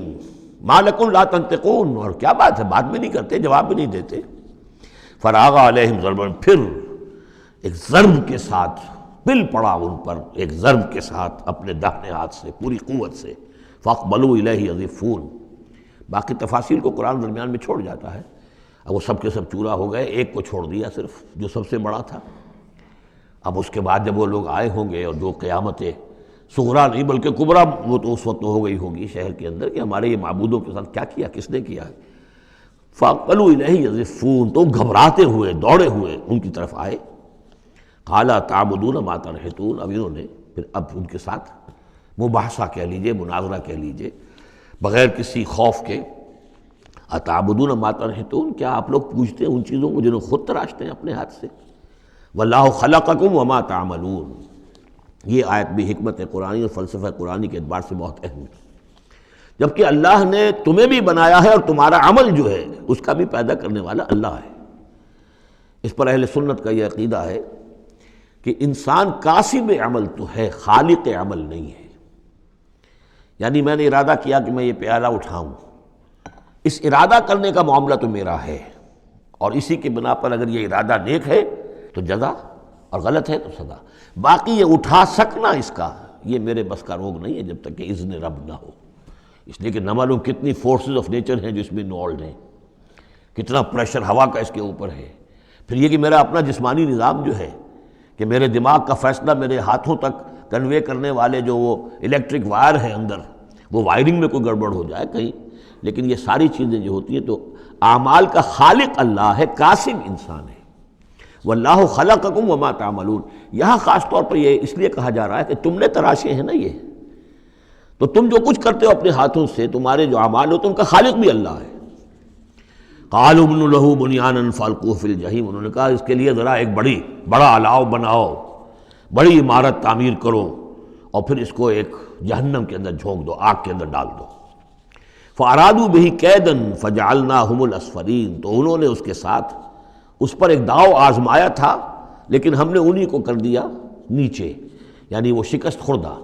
ما لکم لا تنطقون، اور کیا بات ہے بات بھی نہیں کرتے، جواب بھی نہیں دیتے۔ فراغ علیہم ضربا، پھر ایک ضرب کے ساتھ پل پڑا ان پر، ایک ضرب کے ساتھ اپنے داہنے ہاتھ سے پوری قوت سے۔ فاقبلوا الیہ یزفون، باقی تفاصیل کو قرآن درمیان میں چھوڑ جاتا ہے۔ اب وہ سب کے سب چورا ہو گئے، ایک کو چھوڑ دیا صرف جو سب سے بڑا تھا۔ اب اس کے بعد جب وہ لوگ آئے ہوں گے، اور جو قیامت صغریٰ نہیں بلکہ کبریٰ وہ تو اس وقت ہو گئی ہوگی شہر کے اندر، کہ ہمارے یہ معبودوں کے ساتھ کیا کیا، کس نے کیا ہے۔ فاقبلوا الیہ یزفون، تو گھبراتے ہوئے دوڑے ہوئے ان کی طرف آئے۔ قال تعبدون ما تنحتون، اب انہوں نے پھر اب ان کے ساتھ مباحثہ کہہ لیجئے، مناظرہ کہہ لیجئے، بغیر کسی خوف کے، اتعبدون ما تنحتون، کیا آپ لوگ پوجتے ہیں ان چیزوں کو جنہیں خود تراشتے ہیں اپنے ہاتھ سے؟ واللہ خلقکم وما تعملون، یہ آیت بھی حکمت قرآنی اور فلسفہ قرآنی کے اعتبار سے بہت اہم ہے، جبکہ اللہ نے تمہیں بھی بنایا ہے اور تمہارا عمل جو ہے اس کا بھی پیدا کرنے والا اللہ ہے۔ اس پر اہل سنت کا یہ عقیدہ ہے کہ انسان کاسب عمل تو ہے، خالق عمل نہیں ہے۔ یعنی میں نے ارادہ کیا کہ میں یہ پیالہ اٹھاؤں، اس ارادہ کرنے کا معاملہ تو میرا ہے، اور اسی کے بنا پر اگر یہ ارادہ نیک ہے تو جزا، اور غلط ہے تو سزا۔ باقی یہ اٹھا سکنا اس کا، یہ میرے بس کا روگ نہیں ہے جب تک کہ اذن رب نہ ہو، اس لیے کہ نہ معلوم کتنی فورسز آف نیچر ہیں جو اس میں انوالوڈ ہیں، کتنا پریشر ہوا کا اس کے اوپر ہے۔ پھر یہ کہ میرا اپنا جسمانی نظام جو ہے، کہ میرے دماغ کا فیصلہ میرے ہاتھوں تک کنوے کرنے والے جو وہ الیکٹرک وائر ہیں اندر، وہ وائرنگ میں کوئی گڑبڑ ہو جائے کہیں، لیکن یہ ساری چیزیں جو ہوتی ہیں تو اعمال کا خالق اللہ ہے، کاسب انسان ہے۔ واللہ خلقکم وما تعملون، یہاں خاص طور پر یہ اس لیے کہا جا رہا ہے کہ تم نے تراشے ہیں نا یہ، تو تم جو کچھ کرتے ہو اپنے ہاتھوں سے، تمہارے جو اعمال ہوتے ہیں ان کا خالق بھی اللہ ہے۔ قالوا ابنوا له بنیانا فالقوه فی الجحیم، انہوں نے کہا اس کے لیے ذرا ایک بڑا الاؤ بناؤ، بڑی عمارت تعمیر کرو، اور پھر اس کو ایک جہنم کے اندر جھونک دو، آگ کے اندر ڈال دو۔ فارادوا به کیدا فجعلناهم الاسفلین، تو انہوں نے اس کے ساتھ اس پر ایک داؤ آزمایا تھا، لیکن ہم نے انہی کو کر دیا نیچے، یعنی وہ شکست خوردہ۔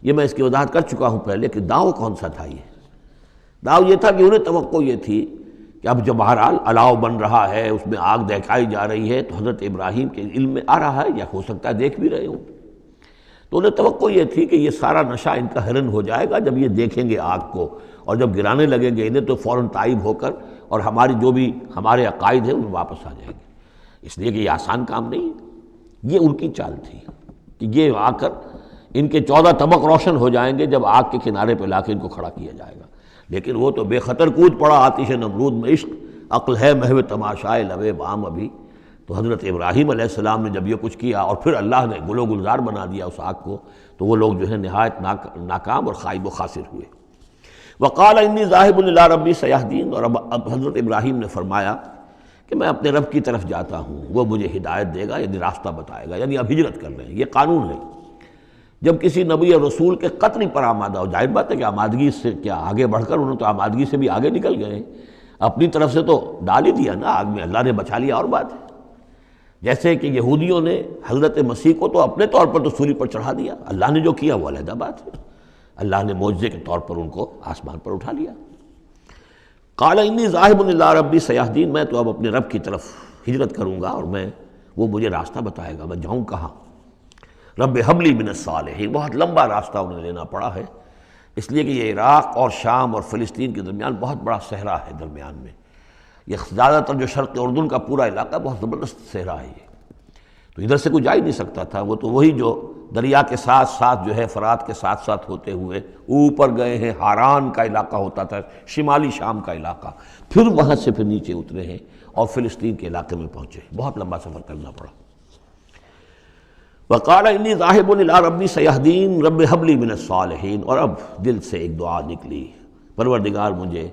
یہ میں اس کی وضاحت کر چکا ہوں پہلے کہ داؤ کون سا تھا۔ یہ داؤ یہ تھا کہ انہیں توقع یہ تھی کہ اب جب بہرحال الاؤ بن رہا ہے، اس میں آگ دہکائی جا رہی ہے، تو حضرت ابراہیم کے علم میں آ رہا ہے، یا ہو سکتا ہے دیکھ بھی رہے ہوں، تو انہیں توقع یہ تھی کہ یہ سارا نشہ ان کا ہرن ہو جائے گا جب یہ دیکھیں گے آگ کو، اور جب گرانے لگیں گے انہیں تو فوراً تائب ہو کر اور ہماری جو بھی ہمارے عقائد ہیں ان میں واپس آ جائیں گے، اس لیے کہ یہ آسان کام نہیں ہے۔ یہ ان کی چال تھی کہ یہ آ کر ان کے 14 طبق روشن ہو جائیں گے جب آگ کے کنارے پہ لا کے ان کو کھڑا کیا جائے گا، لیکن وہ تو بے خطر کود پڑا آتش نمرود میں عشق، عقل ہے محو تماشائے لبِ بام ابھی۔ تو حضرت ابراہیم علیہ السلام نے جب یہ کچھ کیا اور پھر اللہ نے گل و گلزار بنا دیا اس آگ کو، تو وہ لوگ جو ہے نہایت ناکام اور خائب و خاسر ہوئے۔ وقال انی ذاہب الی ربی سیہدین، اور اب حضرت ابراہیم نے فرمایا کہ میں اپنے رب کی طرف جاتا ہوں، وہ مجھے ہدایت دے گا، یعنی راستہ بتائے گا، یعنی اب ہجرت کر رہے ہیں، یہ قانون ہے۔ جب کسی نبی اور رسول کے قتل پر آمادہ ہو، ظاہر بات ہے کہ آمادگی سے کیا آگے بڑھ کر انہوں تو آمادگی سے بھی آگے نکل گئے، اپنی طرف سے تو ڈال ہی دیا نا آگ میں، اللہ نے بچا لیا اور بات ہے۔ جیسے کہ یہودیوں نے حضرت مسیح کو تو اپنے طور پر تو سولی پر چڑھا دیا، اللہ نے جو کیا وہ علیحدہ بات ہے، اللہ نے معجزے کے طور پر ان کو آسمان پر اٹھا لیا۔ قال انی ذاہب الی ربی سیہدین، میں تو اب اپنے رب کی طرف ہجرت کروں گا اور وہ مجھے راستہ بتائے گا، میں جاؤں کہاں۔ رب حب لی من الصالحین، بہت لمبا راستہ انہیں لینا پڑا ہے، اس لیے کہ یہ عراق اور شام اور فلسطین کے درمیان بہت بڑا صحرا ہے، درمیان میں یہ زیادہ تر جو شرق اردن کا پورا علاقہ بہت زبردست صحرا ہے یہ، تو ادھر سے کوئی جا ہی نہیں سکتا تھا، وہ تو وہی جو دریا کے ساتھ ساتھ جو ہے فرات کے ساتھ ساتھ ہوتے ہوئے اوپر گئے ہیں، ہاران کا علاقہ ہوتا تھا، شمالی شام کا علاقہ، پھر وہاں سے پھر نیچے اترے ہیں اور فلسطین کے علاقے میں پہنچے، بہت لمبا سفر کرنا پڑا۔ وقال انی ذاہب الی ربی سیہدین رب حب لی من الصالحین، اور اب دل سے ایک دعا نکلی، پروردگار مجھے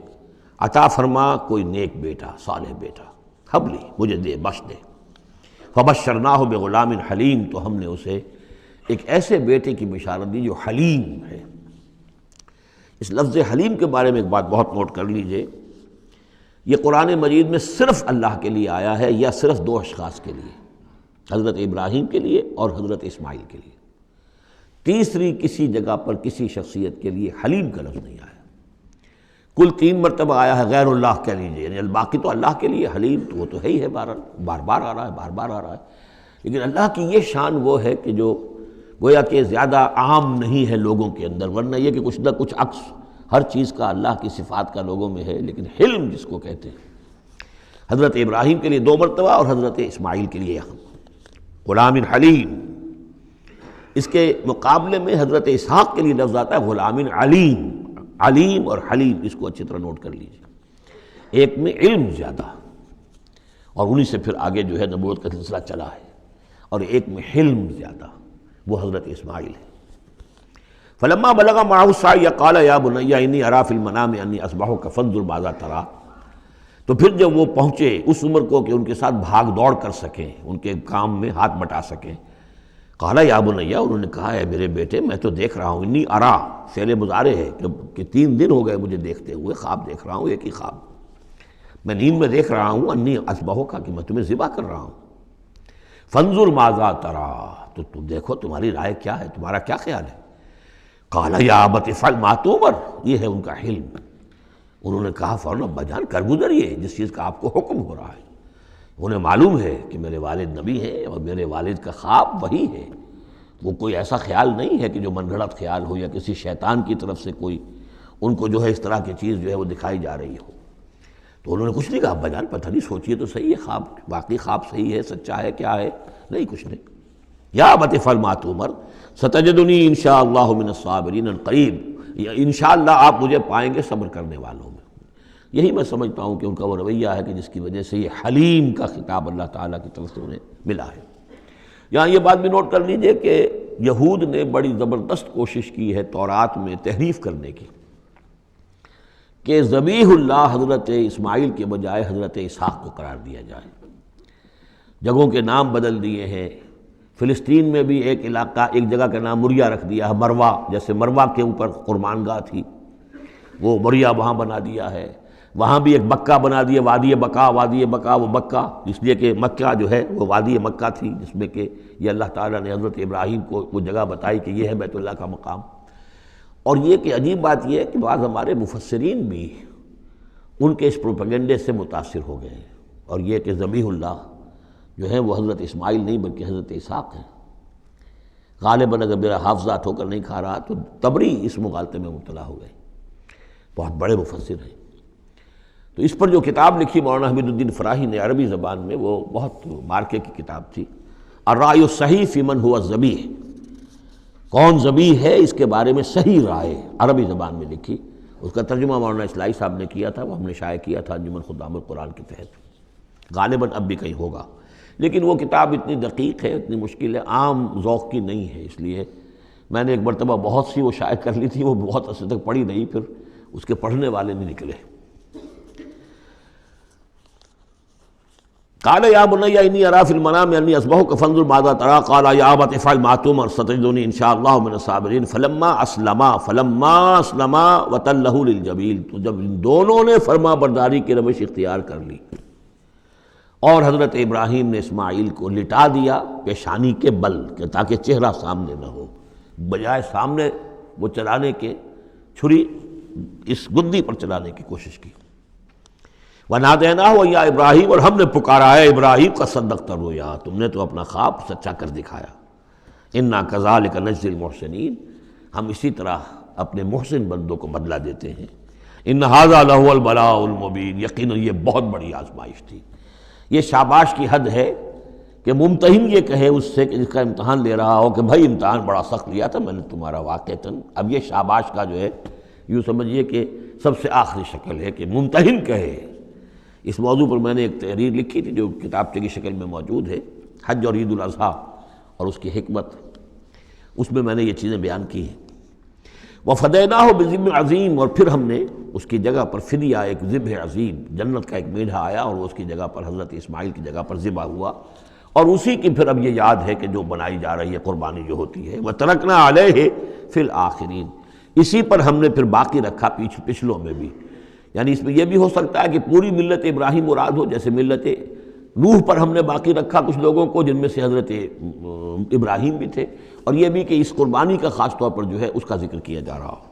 عطا فرما کوئی نیک بیٹا، صالح بیٹا، حب لی مجھے دے، بخش دے۔ فبشرناہ بغلام حلیم، تو ہم نے اسے ایک ایسے بیٹے کی بشارت دی جو حلیم ہے۔ اس لفظ حلیم کے بارے میں ایک بات بہت نوٹ کر لیجئے، یہ قرآن مجید میں صرف اللہ کے لیے آیا ہے یا صرف دو اشخاص کے لیے، حضرت ابراہیم کے لیے اور حضرت اسماعیل کے لیے، تیسری کسی جگہ پر کسی شخصیت کے لیے حلیم کا لفظ نہیں آیا۔ کل 3 مرتبہ آیا ہے غیر اللہ کہہ لیجیے، یعنی باقی تو اللہ کے لیے، حلیم تو وہ تو ہے ہی ہے، بار بار آ رہا ہے، بار بار آ رہا ہے، لیکن اللہ کی یہ شان وہ ہے کہ جو گویا کہ زیادہ عام نہیں ہے لوگوں کے اندر، ورنہ یہ کہ کچھ نہ کچھ عکس ہر چیز کا اللہ کی صفات کا لوگوں میں ہے، لیکن حلم جس کو کہتے ہیں، حضرت ابراہیم کے لیے 2 مرتبہ اور حضرت اسماعیل کے لیے غلام حلیم۔ اس کے مقابلے میں حضرت اسحاق کے لیے لفظ آتا ہے غلام علیم، علیم اور حلیم، اس کو اچھی طرح نوٹ کر لیجیے، ایک میں علم زیادہ اور انہی سے پھر آگے جو ہے نبوت کا سلسلہ چلا ہے، اور ایک میں حلم زیادہ، وہ حضرت اسماعیل ہے۔ فلما بلغ معه السعی قال یا بنی انی اری فی المنام انی اذبحک فانظر ماذا تری، تو پھر جب وہ پہنچے اس عمر کو کہ ان کے ساتھ بھاگ دوڑ کر سکیں، ان کے کام میں ہاتھ بٹا سکیں، قال یا بنی، انہوں نے کہا ہے میرے بیٹے میں تو دیکھ رہا ہوں، انی ارا فعل مضارع ہے کہ 3 دن ہو گئے مجھے دیکھتے ہوئے، خواب دیکھ رہا ہوں، ایک ہی خواب میں نیند میں دیکھ رہا ہوں، انی اذبحک کہ میں تمہیں ذبح کر رہا ہوں، فانظر ماذا تری، تو تم دیکھو تمہاری رائے کیا ہے، تمہارا کیا خیال ہے۔ قال یا ابت افعل ما تؤمر، یہ ہے ان کا حلم، انہوں نے کہا فوراً ابا جان کر گزریے جس چیز کا آپ کو حکم ہو رہا ہے، انہیں معلوم ہے کہ میرے والد نبی ہیں اور میرے والد کا خواب وہی ہے، وہ کوئی ایسا خیال نہیں ہے کہ جو من گھڑت خیال ہو یا کسی شیطان کی طرف سے کوئی ان کو جو ہے اس طرح کی چیز جو ہے وہ دکھائی جا رہی ہو۔ تو انہوں نے کچھ نہیں کہا ابا جان پتہ نہیں سوچیے تو صحیح ہے، خواب باقی خواب صحیح ہے، سچا ہے، کیا ہے، نہیں کچھ نہیں۔ یا ابت افعل ما تؤمر ستجدنی انشاءاللہ من الصابرین، قریب انشاءاللہ آپ مجھے پائیں گے صبر کرنے والوں میں۔ یہی میں سمجھتا ہوں کہ ان کا وہ رویہ ہے کہ جس کی وجہ سے یہ حلیم کا خطاب اللہ تعالیٰ کی طرف سے انہیں ملا ہے۔ یہاں یہ بات بھی نوٹ کر لیجئے کہ یہود نے بڑی زبردست کوشش کی ہے تورات میں تحریف کرنے کی، کہ ذبیح اللہ حضرت اسماعیل کے بجائے حضرت اسحاق کو قرار دیا جائے، جگہوں کے نام بدل دیے ہیں، فلسطین میں بھی ایک علاقہ، ایک جگہ کا نام مریا رکھ دیا ہے، مروا، جیسے مروا کے اوپر قربان گاہ تھی وہ مریا وہاں بنا دیا ہے، وہاں بھی ایک مکہ بنا دیا، وادی بقا، وادی بقا وہ مکہ، اس لیے کہ مکہ جو ہے وہ وادی مکہ تھی، جس میں کہ یہ اللہ تعالیٰ نے حضرت ابراہیم کو وہ جگہ بتائی کہ یہ ہے بیت اللہ کا مقام۔ اور یہ کہ عجیب بات یہ ہے کہ بعض ہمارے مفسرین بھی ان کے اس پروپیگنڈے سے متاثر ہو گئے ہیں، اور یہ کہ ذبیح اللہ جو ہے وہ حضرت اسماعیل نہیں بلکہ حضرت اسحاق ہیں۔ غالباً اگر میرا حافظہ ٹھوکر نہیں کھا رہا تو تبری اس مغالطے میں مبتلا ہو گئے، بہت بڑے مفسر ہیں۔ تو اس پر جو کتاب لکھی مولانا حمید الدین فراہی نے عربی زبان میں، وہ بہت مارکے کی کتاب تھی، الرائے الصحیح فی من هو الذبیح، کون ذبیح ہے اس کے بارے میں صحیح رائے، عربی زبان میں لکھی۔ اس کا ترجمہ مولانا اصلاحی صاحب نے کیا تھا، وہ ہم نے شائع کیا تھا انجمن خدام القرآن کے تحت، غالباً اب بھی کہیں ہوگا، لیکن وہ کتاب اتنی دقیق ہے، اتنی مشکل ہے، عام ذوق کی نہیں ہے، اس لیے میں نے ایک مرتبہ بہت سی وہ شائع کر لی تھی، وہ بہت عرصے تک پڑھی نہیں، پھر اس کے پڑھنے والے نہیں نکلے۔ قال یا بنی انی اری فی المنام انی اذبحک فانظر ماذا تری، قال یا ابت افعل ما تؤمر ستجدنی ان شاء اللہ من الصابرین فلما اسلما وتلہ للجبین، تو جب ان دونوں نے فرما برداری کی روش اختیار کر لی اور حضرت ابراہیم نے اسماعیل کو لٹا دیا پیشانی کے بل کہ تاکہ چہرہ سامنے نہ ہو، بجائے سامنے وہ چلانے کے چھری اس گدی پر چلانے کی کوشش کی۔ وَنَادَيْنَاهُ يَا ابراہیم، اور ہم نے پکارا ہے ابراہیم قَدْ صَدَّقْتَ الرُّؤْيَا، تم نے تو اپنا خواب سچا کر دکھایا۔ اِنَّا كَذَلِكَ نَجْزِي الْمُحْسِنِينَ، ہم اسی طرح اپنے محسن بندوں کو بدلہ دیتے ہیں۔ إِنَّ هَذَا لَهُوَ الْبَلَاءُ الْمُبِينُ، یقیناً یہ بہت بڑی آزمائش تھی۔ یہ شاباش کی حد ہے کہ ممتحن یہ کہے اس سے کہ جس کا امتحان لے رہا ہو کہ بھائی امتحان بڑا سخت لیا تھا میں نے تمہارا واقعتاً، اب یہ شاباش کا جو ہے یوں سمجھیے کہ سب سے آخری شکل ہے کہ ممتحن کہے۔ اس موضوع پر میں نے ایک تحریر لکھی تھی جو کتابچے کی شکل میں موجود ہے، حج اور عید الاضحیٰ اور اس کی حکمت، اس میں نے یہ چیزیں بیان کی ہیں۔ وَفَدَيْنَاهُ بِذِبْحٍ عَظِيمٍ، اور پھر ہم نے اس کی جگہ پر فدیہ، ایک ذبح عظیم، جنت کا ایک میڑھا آیا اور وہ اس کی جگہ پر حضرت اسماعیل کی جگہ پر ذبح ہوا، اور اسی کی پھر اب یہ یاد ہے کہ جو بنائی جا رہی ہے قربانی جو ہوتی ہے۔ وَتَرَكْنَا عَلَيْهِ فِي الْآخِرِينَ، اسی پر ہم نے پھر باقی رکھا پچھلوں میں بھی، یعنی اس میں یہ بھی ہو سکتا ہے کہ پوری ملت ابراہیم مراد ہو، جیسے ملت نوح پر ہم نے باقی رکھا کچھ لوگوں کو جن میں سے حضرت ابراہیم بھی تھے، اور یہ بھی کہ اس قربانی کا خاص طور پر جو ہے اس کا ذکر کیا جا رہا ہو۔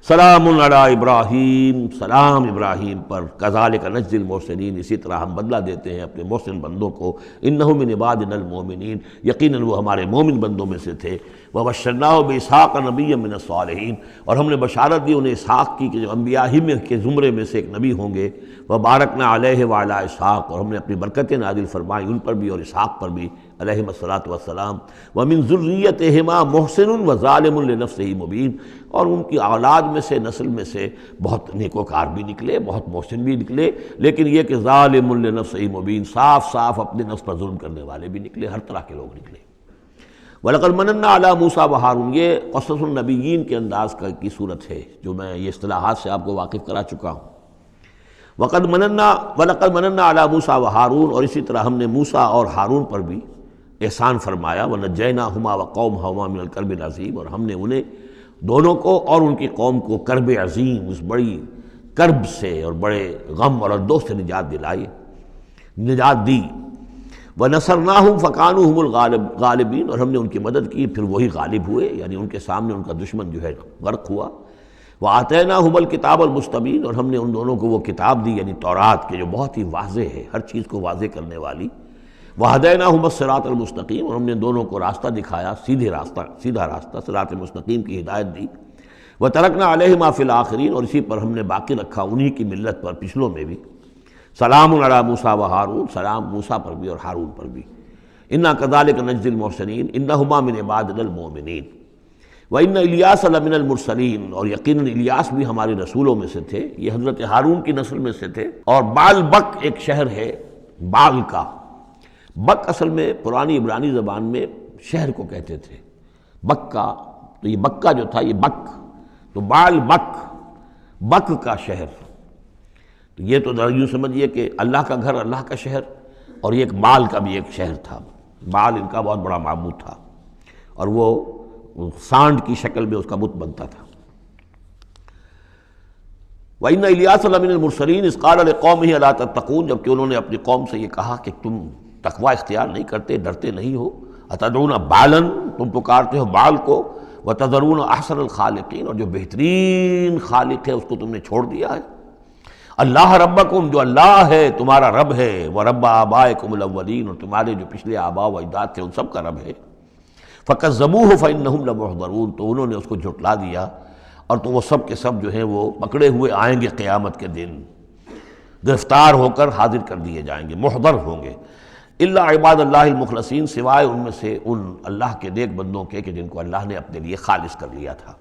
سلام علی ابراہیم، سلام ابراہیم پر، کذالک نجزی المحسنین، اسی طرح ہم بدلہ دیتے ہیں اپنے محسن بندوں کو، انہ من عبادنا المؤمنین، یقیناً وہ ہمارے مومن بندوں میں سے تھے۔ وبشرناہ باسحاق نبیا من الصالحین، اور ہم نے بشارت دی انہیں اسحاق کی کہ جو انبیاء ہی میں کے زمرے میں سے ایک نبی ہوں گے۔ وبارکنا علیہ وعلی اسحاق، اور ہم نے اپنی برکتیں نازل فرمائی ان پر بھی اور اسحاق پر بھی علیہم الصلاۃ والسلام۔ ومن ذریتہما محسن وظالم لنفسہ مبین، اور ان کی اولاد میں سے، نسل میں سے بہت نیکوکار بھی نکلے، بہت محسن بھی نکلے، لیکن یہ کہ ظالم لنفسہ مبین، صاف صاف اپنے نفس پر ظلم کرنے والے بھی نکلے، ہر طرح کے لوگ نکلے۔ وَلَقَدْ مَنَنَّا عَلَىٰ مُوسَىٰ وَهَارُونَ، یہ قصص النبیین کے انداز کی صورت ہے جو میں یہ اصطلاحات سے آپ کو واقف کرا چکا ہوں۔ وَلَقَدْ مَنَنَّا عَلَىٰ مُوسَىٰ وَهَارُونَ، اور اسی طرح ہم نے موسیٰ اور ہارون پر بھی احسان فرمایا۔ وَنَجَّيْنَاهُمَا وَقَوْمَهُمَا مِنَ الْكَرْبِ الْعَظِيمِ، اور ہم نے انہیں دونوں کو اور ان کی قوم کو کرب عظیم، اس بڑی کرب سے اور بڑے غم اور اردو سے نجات دلائی، نجات دی۔ وَنَصَرْنَاهُمْ فَكَانُوا هُمُ الْغَالِبِينَ، اور ہم نے ان کی مدد کی پھر وہی غالب ہوئے، یعنی ان کے سامنے ان کا دشمن جو ہے غرق ہوا۔ وَآتَيْنَاهُمُ الْكِتَابَ الْمُسْتَبِينَ، اور ہم نے ان دونوں کو وہ کتاب دی یعنی تورات کے جو بہت ہی واضح ہے، ہر چیز کو واضح کرنے والی۔ وَهَدَيْنَاهُمَ الصِّرَاطَ الْمُسْتَقِيمَ، اور ہم نے دونوں کو راستہ دکھایا، سیدھا راستہ، صراط مستقیم کی ہدایت دی۔ وَتَرَكْنَا عَلَيْهِمَا فِي الْآخِرِينَ، اور اسی پر ہم نے باقی رکھا انہی کی ملت پر پچھلوں میں بھی۔ سلام علی موسیٰ وہارون، سلام موسیٰ پر بھی اور ہارون پر بھی۔ انا کذالک نجزی المحسنین انہما من عبادنا المؤمنین وان الیاس لمن المرسلین، اور یقیناً الیاس بھی ہمارے رسولوں میں سے تھے، یہ حضرت ہارون کی نسل میں سے تھے۔ اور بال بک ایک شہر ہے بال کا، بک اصل میں پرانی عبرانی زبان میں شہر کو کہتے تھے، بکہ، تو یہ بکہ جو تھا یہ بک، تو بال بک، بک کا شہر، تو یہ تو یوں سمجھیے کہ اللہ کا گھر، اللہ کا شہر، اور یہ ایک بال کا بھی ایک شہر تھا، بال ان کا بہت بڑا معبود تھا، اور وہ سانڈ کی شکل میں اس کا بت بنتا تھا۔ وَإِنَّ إِلْيَاسَ لَمِنَ الْمُرْسَلِينَ إِذْ قَالَ لِقَوْمِهِ أَلَا تَتَّقُونَ، جبکہ انہوں نے اپنی قوم سے یہ کہا کہ تم تقوی اختیار نہیں کرتے، ڈرتے نہیں ہو۔ أَتَدْعُونَ بَالًا، تم پکارتے ہو بال کو، وَتَذَرُونَ أَحْسَنَ الْخَالِقِينَ، اور جو بہترین خالق ہے اس کو تم نے چھوڑ دیا ہے۔ اللہ ربکم، جو اللہ ہے تمہارا رب ہے، ورب آبائکم الاولین، اور تمہارے جو پچھلے آباء و اجداد تھے ان سب کا رب ہے۔ فَكَذَّبُوهُ فَإِنَّهُمْ لَمُحْضَرُونَ، تو انہوں نے اس کو جھٹلا دیا اور تو وہ سب کے سب جو ہیں وہ پکڑے ہوئے آئیں گے قیامت کے دن، گرفتار ہو کر حاضر کر دیے جائیں گے، محضر ہوں گے۔ الا عباد اللہ المخلصین، سوائے ان میں سے ان اللہ کے نیک بندوں کے کہ جن کو اللہ نے اپنے لیے خالص کر لیا تھا۔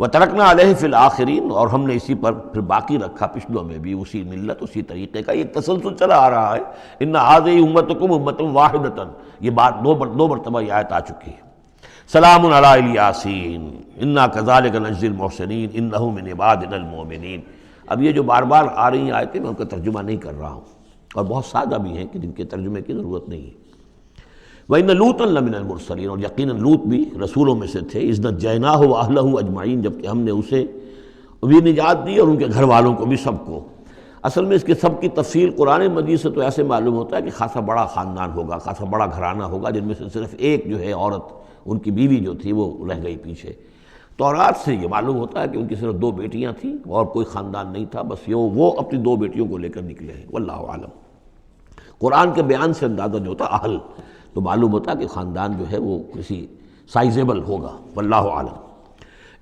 وَتَرَكْنَا عَلَيْهِ فِي الْآخِرِينَ، اور ہم نے اسی پر پھر باقی رکھا پچھلوں میں بھی، اسی ملت اسی طریقے کا ایک تسلسل چلا آ رہا ہے۔ اِنَّ هَٰذِهِ أُمَّتُكُمْ أُمَّةٌ وَاحِدَةٌ، یہ بات دو مرتبہ یہ آیت آ چکی ہے۔ سلام علی الیاسین انا کذالک نجزی المحسنین انہ من عبادنا المؤمنین۔ اب یہ جو بار بار آ رہی ہیں آیتیں میں ان کا ترجمہ نہیں کر رہا ہوں، اور بہت سادہ بھی ہیں کہ جن کے ترجمے کی ضرورت نہیں ہے۔ وَإِنَّ لُوطًا لَمِنَ الْمُرْسَلِينَ، اور یقیناً لوط بھی رسولوں میں سے تھے۔ اذ نجیناہ وَأَہلَہ اجمعین، جبکہ ہم نے اسے بھی نجات دی اور ان کے گھر والوں کو بھی، سب کو۔ اصل میں اس کے سب کی تفصیل قرآن مجید سے تو ایسے معلوم ہوتا ہے کہ خاصا بڑا خاندان ہوگا، خاصا بڑا گھرانہ ہوگا، جن میں سے صرف ایک جو ہے عورت، ان کی بیوی جو تھی وہ رہ گئی پیچھے۔ تورات سے یہ معلوم ہوتا ہے کہ ان کی صرف 2 بیٹیاں تھیں اور کوئی خاندان نہیں تھا، بس وہ اپنی 2 بیٹیوں کو لے کر نکلے ہیں، واللہ عالم۔ قرآن کے بیان سے اندازہ جو ہوتا اہل، تو معلوم ہوتا کہ خاندان جو ہے وہ کسی سائزیبل ہوگا، واللہ عالم۔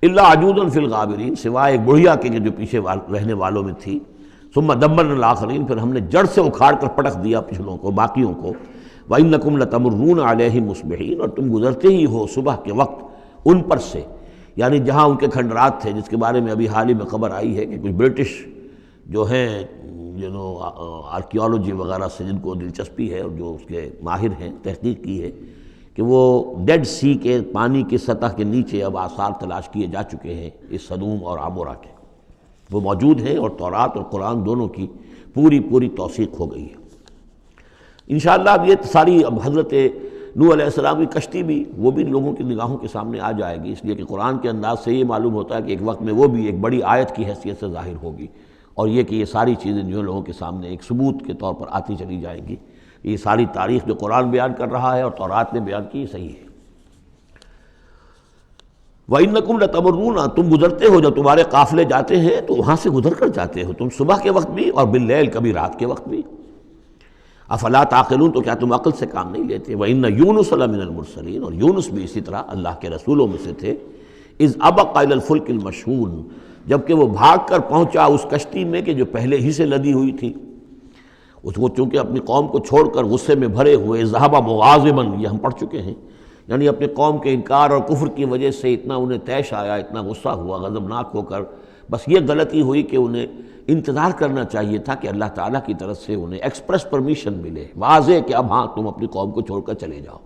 الا عجوزا فی الغابرین، سوائے ایک بڑھیا کے جو پیچھے رہنے والوں میں تھی۔ ثم دمرنا الاخرین، پھر ہم نے جڑ سے اکھاڑ کر پٹک دیا پچھلوں کو، باقیوں کو۔ وَإِنَّكُمْ لَتَمُرُّونَ عَلَيْهِمْ مُصْبِحِينَ، اور تم گزرتے ہی ہو صبح کے وقت ان پر سے، یعنی جہاں ان کے کھنڈرات تھے، جس کے بارے میں ابھی حال ہی میں خبر آئی ہے کہ کچھ برٹش جو ہیں آرکیالوجی وغیرہ سے جن کو دلچسپی ہے اور جو اس کے ماہر ہیں، تحقیق کی ہے کہ وہ ڈیڈ سی کے پانی کی سطح کے نیچے اب آثار تلاش کیے جا چکے ہیں اس سدوم اور عمورہ کے، وہ موجود ہیں، اور تورات اور قرآن دونوں کی پوری توثیق ہو گئی ہے۔ انشاءاللہ اب یہ ساری، اب حضرت نوح علیہ السلام کی کشتی بھی، وہ بھی لوگوں کی نگاہوں کے سامنے آ جائے گی، اس لیے کہ قرآن کے انداز سے یہ معلوم ہوتا ہے کہ ایک وقت میں وہ بھی ایک بڑی آیت کی حیثیت سے ظاہر ہوگی، اور یہ کہ یہ ساری چیزیں جو لوگوں کے سامنے ایک ثبوت کے طور پر آتی چلی جائیں گی۔ یہ ساری تاریخ جو قرآن بیان کر رہا ہے اور تورات نے بیان کی، صحیح ہے۔ وَإِنَّكُمْ لَتَمُرُّونَ، تم گزرتے ہو، جب تمہارے قافلے جاتے ہیں تو وہاں سے گزر کر جاتے ہو تم، صبح کے وقت بھی اور باللیل، کبھی رات کے وقت بھی۔ افلا تعقلون، تو کیا تم عقل سے کام نہیں لیتے؟ وَإِنَّ يُونُسَ لَمِنَ الْمُرْسَلِينَ، اور یونس بھی اسی طرح اللہ کے رسولوں میں سے تھے۔ اِذْ أَبَقَ إِلَى الْفُلْكِ الْمَشْحُونِ، جبکہ وہ بھاگ کر پہنچا اس کشتی میں کہ جو پہلے ہی سے لدی ہوئی تھی۔ اس کو چونکہ اپنی قوم کو چھوڑ کر غصے میں بھرے ہوئے، ذهب مغاضبا، یہ ہم پڑھ چکے ہیں، یعنی اپنے قوم کے انکار اور کفر کی وجہ سے اتنا انہیں طیش آیا، اتنا غصہ ہوا، غضبناک ہو کر، بس یہ غلطی ہوئی کہ انہیں انتظار کرنا چاہیے تھا کہ اللہ تعالیٰ کی طرف سے انہیں ایکسپریس پرمیشن ملے، واضح کہ اب ہاں تم اپنی قوم کو چھوڑ کر چلے جاؤ۔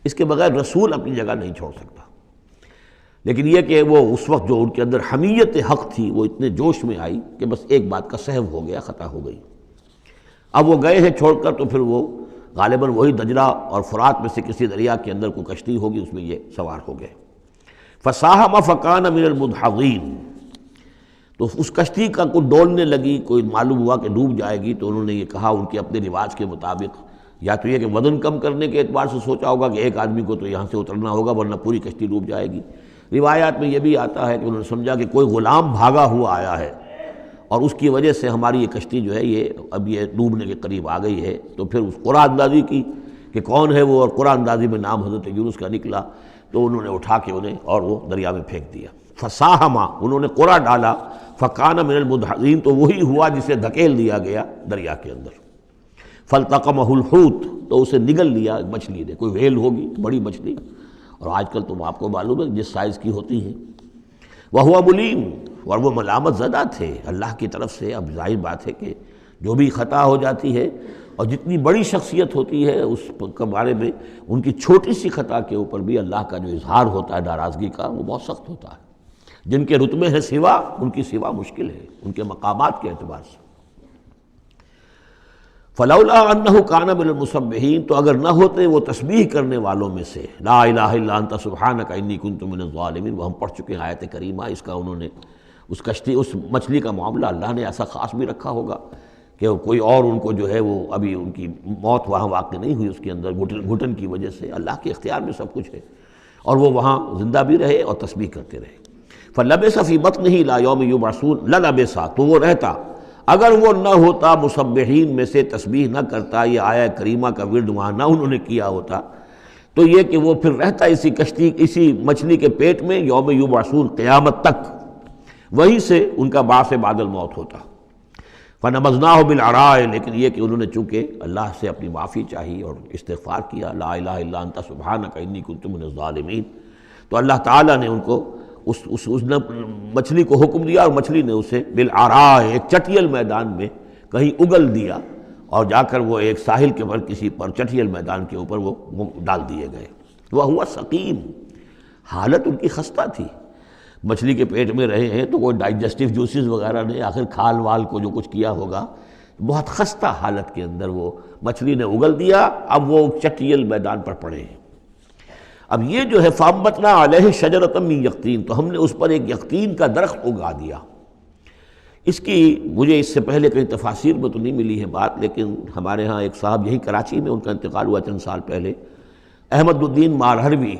اس کے بغیر رسول اپنی جگہ نہیں چھوڑ سکتا۔ لیکن یہ کہ وہ اس وقت جو ان کے اندر حمیت حق تھی وہ اتنے جوش میں آئی کہ بس ایک بات کا سہو ہو گیا، خطا ہو گئی۔ اب وہ گئے ہیں چھوڑ کر، تو پھر وہ غالباً وہی دجلہ اور فرات میں سے کسی دریا کے اندر کوئی کشتی ہوگی، اس میں یہ سوار ہو گئے۔ فَسَاهَمَ فَكَانَ مِنَ الْمُدْحَضِينَ، تو اس کشتی کا کوئی ڈولنے لگی، کوئی معلوم ہوا کہ ڈوب جائے گی، تو انہوں نے یہ کہا ان کے اپنے رواج کے مطابق، یا تو یہ کہ وزن کم کرنے کے اعتبار سے سوچا ہوگا کہ ایک آدمی کو تو یہاں سے اترنا ہوگا ورنہ پوری کشتی ڈوب جائے گی۔ روایات میں یہ بھی آتا ہے کہ انہوں نے سمجھا کہ کوئی غلام بھاگا ہوا آیا ہے اور اس کی وجہ سے ہماری یہ کشتی جو ہے یہ اب یہ ڈوبنے کے قریب آ گئی ہے، تو پھر اس قرآن اندازی کی کہ کون ہے وہ، اور قرآن اندازی میں نام حضرت یونس کا نکلا، تو انہوں نے اٹھا کے انہیں اور وہ دریا میں پھینک دیا۔ فساہما، انہوں نے قرآ ڈالا، فکان من المدحضین، تو وہی ہوا جسے دھکیل دیا گیا دریا کے اندر۔ فالتقمہ الحوت، تو اسے نگل لیا مچھلی نے، کوئی ویل ہوگی بڑی مچھلی، اور آج کل تو آپ کو معلوم ہے جس سائز کی ہوتی ہیں۔ وہو ملیم، اور وہ ملامت زدہ تھے اللہ کی طرف سے۔ اب ظاہر بات ہے کہ جو بھی خطا ہو جاتی ہے اور جتنی بڑی شخصیت ہوتی ہے اس کے بارے میں ان کی چھوٹی سی خطا کے اوپر بھی اللہ کا جو اظہار ہوتا ہے ناراضگی کا، وہ بہت سخت ہوتا ہے۔ جن کے رتبے ہیں سوا، ان کی سوا مشکل ہے ان کے مقامات کے اعتبار سے۔ فلولا انہ کان من المسبحین، تو اگر نہ ہوتے وہ تسبیح کرنے والوں میں سے، لا الہ الا انت سبحانک انی کنت من الظالمین، وہ ہم پڑھ چکے ہیں آیت کریمہ۔ اس کا انہوں نے اس کشتی، اس مچھلی کا معاملہ اللہ نے ایسا خاص بھی رکھا ہوگا کہ کوئی اور ان کو جو ہے وہ ابھی ان کی موت وہاں واقع نہیں ہوئی، اس کے اندر گھٹن کی وجہ سے، اللہ کے اختیار میں سب کچھ ہے، اور وہ وہاں زندہ بھی رہے اور تسبیح کرتے رہے۔ فَلَبِثَ فِي بَطْنِهِ إِلَىٰ يَوْمِ يُبْعَثُونَ، لَلَبِثَ، تو وہ رہتا، اگر وہ نہ ہوتا مسبحین میں سے، تسبیح نہ کرتا، یہ آیہ کریمہ کا ورد وہاں نہ انہوں نے کیا ہوتا، تو یہ کہ وہ پھر رہتا اسی کشتی اسی مچھلی کے پیٹ میں یوم یبعثون، قیامت تک، وہیں سے ان کا بعث بعد الموت ہوتا۔ فنبذناہ بالعراء، لیکن یہ کہ انہوں نے چونکہ اللہ سے اپنی معافی چاہی اور استغفار کیا، لا الہ الا انت سبحانک انی کنت من الظالمین، تو اللہ تعالیٰ نے ان کو اس نے مچھلی کو حکم دیا اور مچھلی نے اسے بالعراء، ایک چٹیل میدان میں کہیں اگل دیا، اور جا کر وہ ایک ساحل کے پر کسی پر چٹیل میدان کے اوپر وہ ڈال دیے گئے۔ وہو سقیم، حالت ان کی خستہ تھی، مچھلی کے پیٹ میں رہے ہیں تو کوئی ڈائجسٹیو جوسز وغیرہ نے آخر کھال وال کو جو کچھ کیا ہوگا، بہت خستہ حالت کے اندر وہ مچھلی نے اگل دیا، اب وہ چٹیل میدان پر پڑے ہیں۔ اب یہ جو ہے فَأَنبَتْنَا عَلَيْهِ شَجَرَةً مِّن یقطین، تو ہم نے اس پر ایک یقطین کا درخت اگا دیا۔ اس کی مجھے اس سے پہلے کہیں تفاسیر میں تو نہیں ملی ہے بات، لیکن ہمارے ہاں ایک صاحب یہی کراچی میں، ان کا انتقال ہوا چند سال پہلے، احمد الدین مارہروی،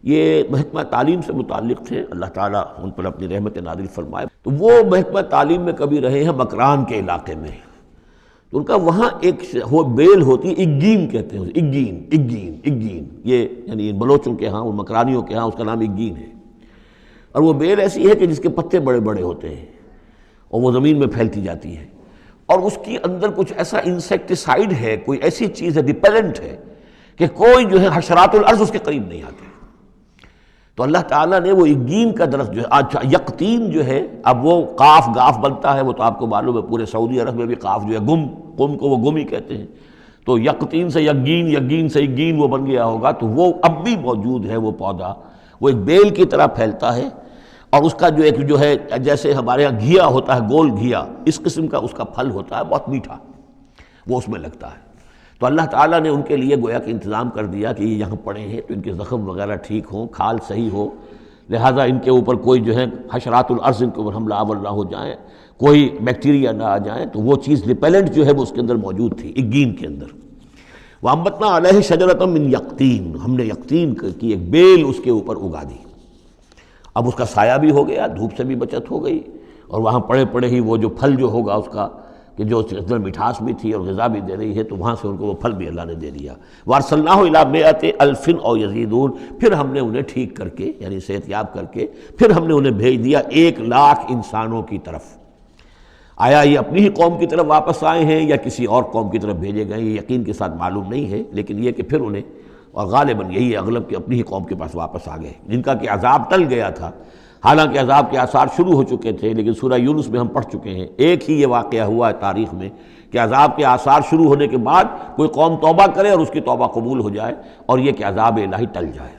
یہ محکمہ تعلیم سے متعلق تھے، اللہ تعالیٰ ان پر اپنی رحمت نازل فرمائے۔ تو وہ محکمہ تعلیم میں کبھی رہے ہیں مکران کے علاقے میں، تو ان کا وہاں ایک بیل ہوتی ہے، اگین کہتے ہیں، اگین، یہ یعنی ان بلوچوں کے ہاں، ان مکرانیوں کے ہاں اس کا نام اگین ہے، اور وہ بیل ایسی ہے کہ جس کے پتے بڑے بڑے ہوتے ہیں اور وہ زمین میں پھیلتی جاتی ہے، اور اس کی اندر کچھ ایسا انسیکٹیسائیڈ ہے، کوئی ایسی چیز ہے، ریپیلنٹ ہے، کہ کوئی جو ہے حشرات الارض اس کے قریب نہیں آتے۔ تو اللہ تعالیٰ نے وہ اگین کا درخت جو ہے، یقطین جو ہے، اب وہ قاف گاف بنتا ہے، وہ تو آپ کو معلوم ہے پورے سعودی عرب میں بھی قاف جو ہے قم کو وہ گم ہی کہتے ہیں، تو یقطین سے یقین سے اگین وہ بن گیا ہوگا، تو وہ اب بھی موجود ہے، وہ پودا وہ ایک بیل کی طرح پھیلتا ہے، اور اس کا جو ایک جو ہے جیسے ہمارے ہاں گھیا ہوتا ہے، گول گھیا، اس قسم کا اس کا پھل ہوتا ہے، بہت میٹھا، وہ اس میں لگتا ہے۔ تو اللہ تعالیٰ نے ان کے لیے گویا کہ انتظام کر دیا کہ یہ یہاں پڑے ہیں تو ان کے زخم وغیرہ ٹھیک ہوں، کھال صحیح ہو، لہٰذا ان کے اوپر کوئی جو ہے حشرات الارض ان کے اوپر حملہ آور نہ ہو جائیں، کوئی بیکٹیریا نہ آ جائیں، تو وہ چیز ریپیلنٹ جو ہے وہ اس کے اندر موجود تھی اگین کے اندر۔ وَأَنبَتْنَا عَلَيْهِ شَجَرَةً مِّن یقطین، ہم نے یقطین کی ایک بیل اس کے اوپر اگا دی، اب اس کا سایہ بھی ہو گیا، دھوپ سے بھی بچت ہو گئی، اور وہاں پڑے پڑے ہی وہ جو پھل جو ہوگا اس کا کہ جو اندر مٹھاس بھی تھی اور غذا بھی دے رہی ہے، تو وہاں سے ان کو وہ پھل بھی اللہ نے دے دیا۔ وَأَرْسَلْنَاهُ إِلَىٰ مِائَةِ أَلْفٍ أَوْ يَزِيدُونَ، پھر ہم نے انہیں ٹھیک کر کے یعنی صحت یاب کر کے پھر ہم نے انہیں بھیج دیا 1,00,000 انسانوں کی طرف۔ آیا یہ اپنی ہی قوم کی طرف واپس آئے ہیں یا کسی اور قوم کی طرف بھیجے گئے، یہ یقین کے ساتھ معلوم نہیں ہے، لیکن یہ کہ پھر انہیں، اور غالباً یہی ہے اغلب کہ اپنی ہی قوم کے پاس واپس آ گئے، جن کا کہ عذاب ٹل گیا تھا، حالانکہ عذاب کے آثار شروع ہو چکے تھے، لیکن سورہ یونس میں ہم پڑھ چکے ہیں، ایک ہی یہ واقعہ ہوا ہے تاریخ میں کہ عذاب کے آثار شروع ہونے کے بعد کوئی قوم توبہ کرے اور اس کی توبہ قبول ہو جائے، اور یہ کہ عذاب الہی ٹل جائے۔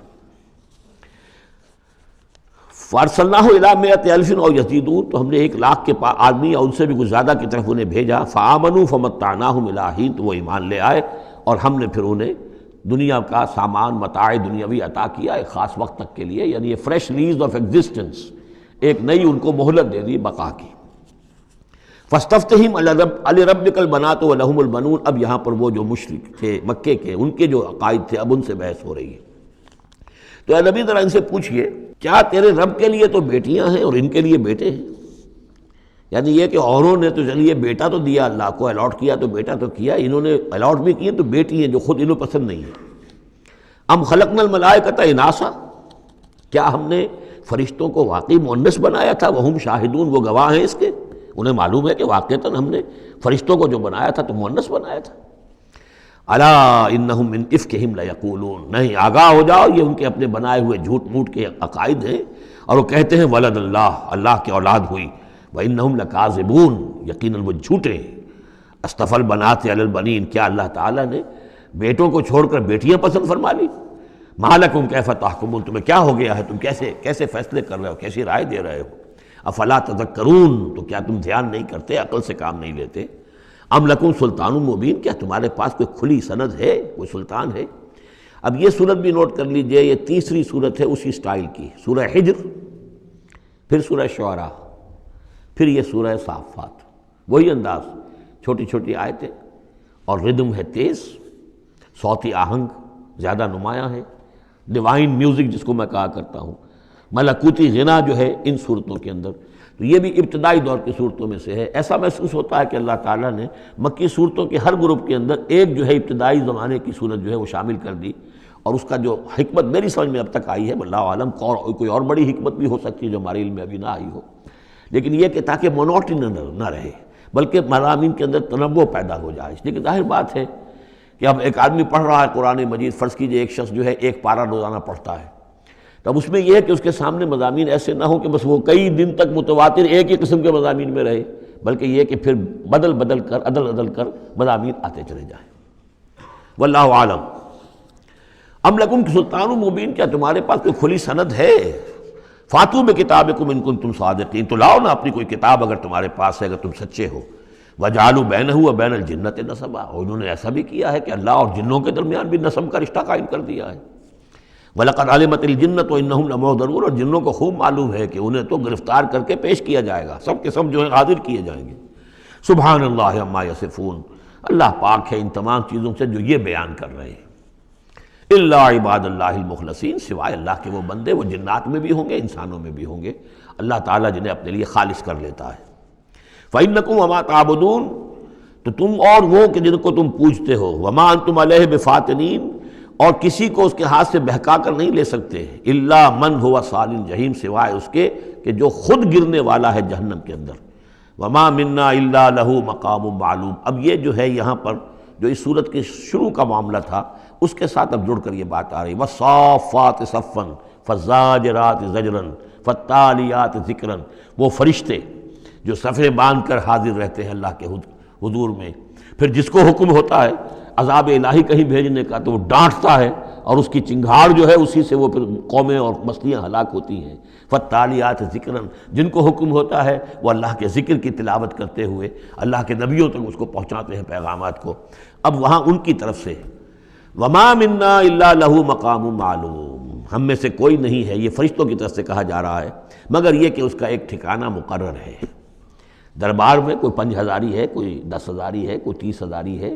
فَأَرْسَلْنَاهُ إِلَىٰ مِائَةِ أَلْفٍ أَوْ يَزِيدُونَ، تو ہم نے 1,00,000 کے آدمی اور ان سے بھی کچھ زیادہ کی طرف انہیں بھیجا۔ فَآمَنُوا فَمَتَّعْنَاهُمْ إِلَىٰ حِینٍ، تو وہ ایمان لے آئے اور ہم نے پھر انہیں دنیا کا سامان متاع دنیاوی عطا کیا ایک خاص وقت تک کے لیے، یعنی یہ فریش لیز آف ایگزسٹنس، ایک نئی ان کو مہلت دے دی بقا کی۔ فَاسْتَفْتِهِمْ أَلِرَبِّكَ الْبَنَاتُ وَلَهُمُ الْبَنُونَ، اب یہاں پر وہ جو مشرک تھے مکے کے، ان کے جو عقائد تھے اب ان سے بحث ہو رہی ہے۔ تو اے نبی ذرا ان سے پوچھئے، کیا تیرے رب کے لیے تو بیٹیاں ہیں اور ان کے لیے بیٹے ہیں؟ یعنی یہ کہ اوروں نے تو چلیے بیٹا تو دیا، اللہ کو الاٹ کیا تو بیٹا تو کیا، انہوں نے الاٹ بھی کیے تو بیٹی ہیں جو خود انہوں پسند نہیں ہے۔ ام خلقنا الملائکۃ اناسا، کیا ہم نے فرشتوں کو واقعی مؤنث بنایا تھا؟ وہم شاہدون، وہ گواہ ہیں اس کے، انہیں معلوم ہے کہ واقعتاً ہم نے فرشتوں کو جو بنایا تھا تو مؤنث بنایا تھا۔ الا انہم من افکہم لیقولون، نہیں آگاہ ہو جاؤ، یہ ان کے اپنے بنائے ہوئے جھوٹ موٹ کے عقائد ہیں، اور وہ کہتے ہیں ولد اللہ، اللہ کی اولاد ہوئی، وانہم لکاذبون، یقیناً وہ جھوٹے ہیں۔ اصطفى البنات علی البنین، کیا اللہ تعالیٰ نے بیٹوں کو چھوڑ کر بیٹیاں پسند فرما لی؟ ما لکم کیف تحکمون، تمہیں کیا ہو گیا ہے، تم کیسے فیصلے کر رہے ہو، کیسی رائے دے رہے ہو؟ افلا تذکرون، تو کیا تم دھیان نہیں کرتے، عقل سے کام نہیں لیتے؟ ام لکم سلطان مبین، کیا تمہارے پاس کوئی کھلی سند ہے، کوئی سلطان ہے؟ اب یہ صورت بھی نوٹ کر لیجئے، یہ تیسری صورت ہے اسی سٹائل کی، سورہ حجر، پھر سورہ شعراء، پھر یہ سورہ صافات، وہی انداز، چھوٹی چھوٹی آیتیں، اور ردم ہے تیز، صوتی آہنگ زیادہ نمایاں ہے، ڈیوائن میوزک جس کو میں کہا کرتا ہوں، ملکوتی غنا جو ہے ان صورتوں کے اندر۔ تو یہ بھی ابتدائی دور کی صورتوں میں سے ہے۔ ایسا محسوس ہوتا ہے کہ اللہ تعالیٰ نے مکی صورتوں کے ہر گروپ کے اندر ایک جو ہے ابتدائی زمانے کی صورت جو ہے وہ شامل کر دی، اور اس کا جو حکمت میری سمجھ میں اب تک آئی ہے، واللہ عالم کوئی اور بڑی حکمت بھی ہو سکتی ہے جو ہمارے علم میں ابھی نہ آئی ہو، لیکن یہ کہ تاکہ مونوٹنی نہ رہے بلکہ مضامین کے اندر تنوع پیدا ہو جائے۔ لیکن ظاہر بات ہے کہ اب ایک آدمی پڑھ رہا ہے قرآن مجید، فرض کیجئے ایک شخص جو ہے ایک پارہ روزانہ پڑھتا ہے، تب اس میں یہ ہے کہ اس کے سامنے مضامین ایسے نہ ہوں کہ بس وہ کئی دن تک متواتر ایک ہی قسم کے مضامین میں رہے، بلکہ یہ کہ پھر بدل کر عدل کر مضامین آتے چلے جائیں۔ واللہ عالم۔ ام لکم سلطان مبین، کیا تمہارے پاس کوئی کھلی سند ہے؟ فاتو بکتابکم ان کنتم صادقین، تو لاؤ نا اپنی کوئی کتاب اگر تمہارے پاس ہے، اگر تم سچے ہو۔ وجعلوا بینہ وبین الجنۃ نسبا، اور انہوں نے ایسا بھی کیا ہے کہ اللہ اور جنوں کے درمیان بھی نسب کا رشتہ قائم کر دیا ہے۔ وَلَقَدْ عَلِمَتِ الْجِنَّةُ وَإِنَّهُمْ لَمُحْضَرُونَ، اور جنوں کو خوب معلوم ہے کہ انہیں تو گرفتار کر کے پیش کیا جائے گا، سب کے سب جو ہے حاضر کیے جائیں گے۔ سبحان اللہ عما یصفون، اللہ پاک ہے ان تمام چیزوں سے جو یہ بیان کر رہے ہیں۔ الا عباد اللہ المخلصین، سوائے اللہ کے وہ بندے، وہ جنات میں بھی ہوں گے انسانوں میں بھی ہوں گے، اللہ تعالیٰ جنہیں اپنے لیے خالص کر لیتا ہے۔ فَإِنَّكُمْ وَمَا تَعْبُدُونَ، تو تم اور وہ کہ جن کو تم پوجتے ہو، وَمَا أَنْتُمْ عَلَيْهِ بِفَاتِنِينَ، اور کسی کو اس کے ہاتھ سے بہکا کر نہیں لے سکتے، الا من هو صال الجحیم، سوائے اس کے کہ جو خود گرنے والا ہے جہنم کے اندر۔ وما منا الا له مقام معلوم، اب یہ جو ہے یہاں پر جو اس صورت کے شروع کا معاملہ تھا اس کے ساتھ اب جڑ کر یہ بات آ رہی، والصافات صفا فالزاجرات زجرا فالتالیات ذکرا، وہ فرشتے جو صفیں باندھ کر حاضر رہتے ہیں اللہ کے حضور میں، پھر جس کو حکم ہوتا ہے عذاب الہی کہیں بھیجنے کا تو وہ ڈانٹتا ہے، اور اس کی چنگھاڑ جو ہے اسی سے وہ پھر قومیں اور بستیاں ہلاک ہوتی ہیں۔ فالتالیات ذکراً، جن کو حکم ہوتا ہے وہ اللہ کے ذکر کی تلاوت کرتے ہوئے اللہ کے نبیوں تک اس کو پہنچاتے ہیں پیغامات کو۔ اب وہاں ان کی طرف سے وما منا الا له مقام معلوم، ہم میں سے کوئی نہیں ہے، یہ فرشتوں کی طرف سے کہا جا رہا ہے، مگر یہ کہ اس کا ایک ٹھکانہ مقرر ہے۔ دربار میں کوئی 5000 ہے، کوئی 10,000 ہے، کوئی 30,000 ہے،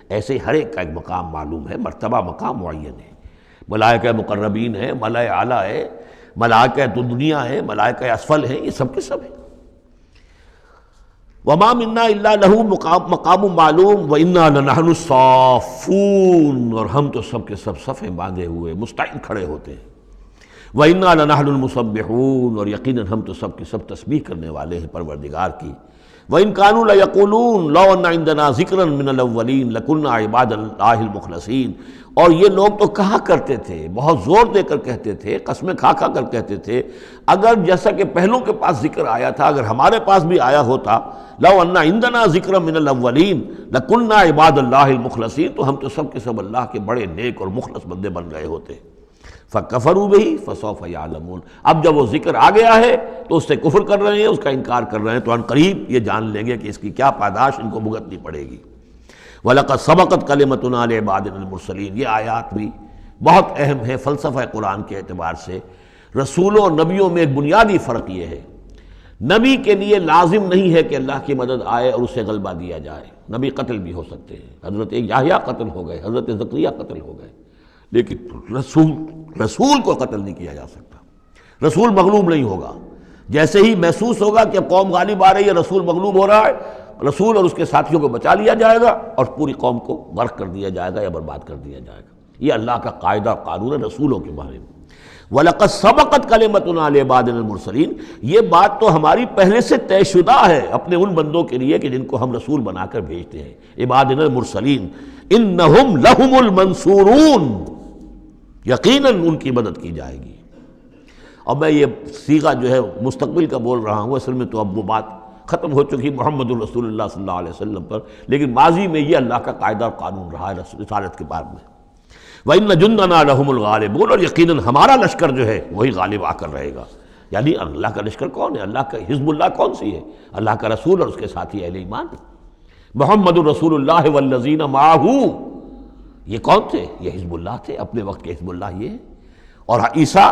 ایسے ہی ہر ایک کا ایک مقام معلوم ہے، مرتبہ مقام معین ہے۔ ملائکہ مقربین ہے، ملائکہ اعلیٰ ہے، ملائکہ دنیا ہے، ملائکہ اسفل ہے، یہ سب کے سب ہیں۔ وما منا الا له مقام معلوم وانا لنحن الصافون، اور ہم تو سب کے سب صفیں باندھے ہوئے مستعد کھڑے ہوتے ہیں۔ وانا لنحن المسبحون، اور یقیناً ہم تو سب کے سب تسبیح کرنے والے ہیں پروردگار کی۔ وَإِن كَانُوا لَيَقُولُونَ لَوْ أَنَّ عِندَنَا ذِكْرًا مِنَ الْأَوَّلِينَ لَكُنَّا عِبَادَ اللَّهِ الْمُخْلَصِينَ، اور یہ لوگ تو کہا کرتے تھے، بہت زور دے کر کہتے تھے، قسمیں کھا کر کہتے تھے، اگر جیسا کہ پہلوں کے پاس ذکر آیا تھا، اگر ہمارے پاس بھی آیا ہوتا، لَوْ أَنَّ عِندَنَا ذِكْرًا مِنَ الْأَوَّلِينَ لَكُنَّا عِبَادَ اللَّهِ الْمُخْلَصِينَ، تو ہم تو سب کے سب اللہ کے بڑے نیک اور مخلص بندے بن گئے ہوتے۔ فَكَفَرُوا بِهِ فَسَوْفَ يَعْلَمُونَ، اب جب وہ ذکر آ گیا ہے تو اس سے کفر کر رہے ہیں، اس کا انکار کر رہے ہیں، تو ان قریب یہ جان لیں گے کہ اس کی کیا پاداش ان کو بھگتنی پڑے گی۔ وَلَقَدْ سَبَقَتْ كَلِمَتُنَا لِعِبَادِنَا الْمُرْسَلِينَ، یہ آیات بھی بہت اہم ہے فلسفہ قرآن کے اعتبار سے۔ رسولوں اور نبیوں میں ایک بنیادی فرق یہ ہے، نبی کے لیے لازم نہیں ہے کہ اللہ کی مدد آئے اور اسے غلبہ دیا جائے، نبی قتل بھی ہو سکتے ہیں، حضرت یحییٰ قتل ہو گئے، حضرت زکریا قتل ہو گئے، لیکن رسول کو قتل نہیں کیا جا سکتا، رسول مغلوب نہیں ہوگا۔ جیسے ہی محسوس ہوگا کہ اب قوم غالب آ رہی ہے، رسول مغلوب ہو رہا ہے، رسول اور اس کے ساتھیوں کو بچا لیا جائے گا اور پوری قوم کو غرق کر دیا جائے گا یا برباد کر دیا جائے گا۔ یہ اللہ کا قاعدہ قانون ہے رسولوں کے بارے میں۔ وَلَقَدْ سَبَقَتْ كَلِمَتُنَا لِعِبَادِنَا الْمُرْسَلِينَ، یہ بات تو ہماری پہلے سے طے شدہ ہے اپنے ان بندوں کے لیے کہ جن کو ہم رسول بنا کر بھیجتے ہیں، عبادنا المرسلین، انہم لہم المنصورون، یقیناً ان کی مدد کی جائے گی۔ اور میں یہ صیغہ جو ہے مستقبل کا بول رہا ہوں، اصل میں تو اب وہ بات ختم ہو چکی محمد الرسول اللہ صلی اللہ علیہ وسلم پر، لیکن ماضی میں یہ اللہ کا قاعدہ اور قانون رہا ہے رسالت کے بعد میں۔ وَإِنَّ جُنْدَنَا لَهُمُ الْغَالِبُونَ، اور یقیناً ہمارا لشکر جو ہے وہی غالب آ کر رہے گا۔ یعنی اللہ کا لشکر کون ہے؟ اللہ کا حزب اللہ کون سی ہے؟ اللہ کا رسول اور اس کے ساتھی اہل ایمان۔ محمد الرسول اللہ والذین معہ، یہ کون تھے؟ یہ حزب اللہ تھے، اپنے وقت کے حزب اللہ یہ ہے۔ اور عیسیٰ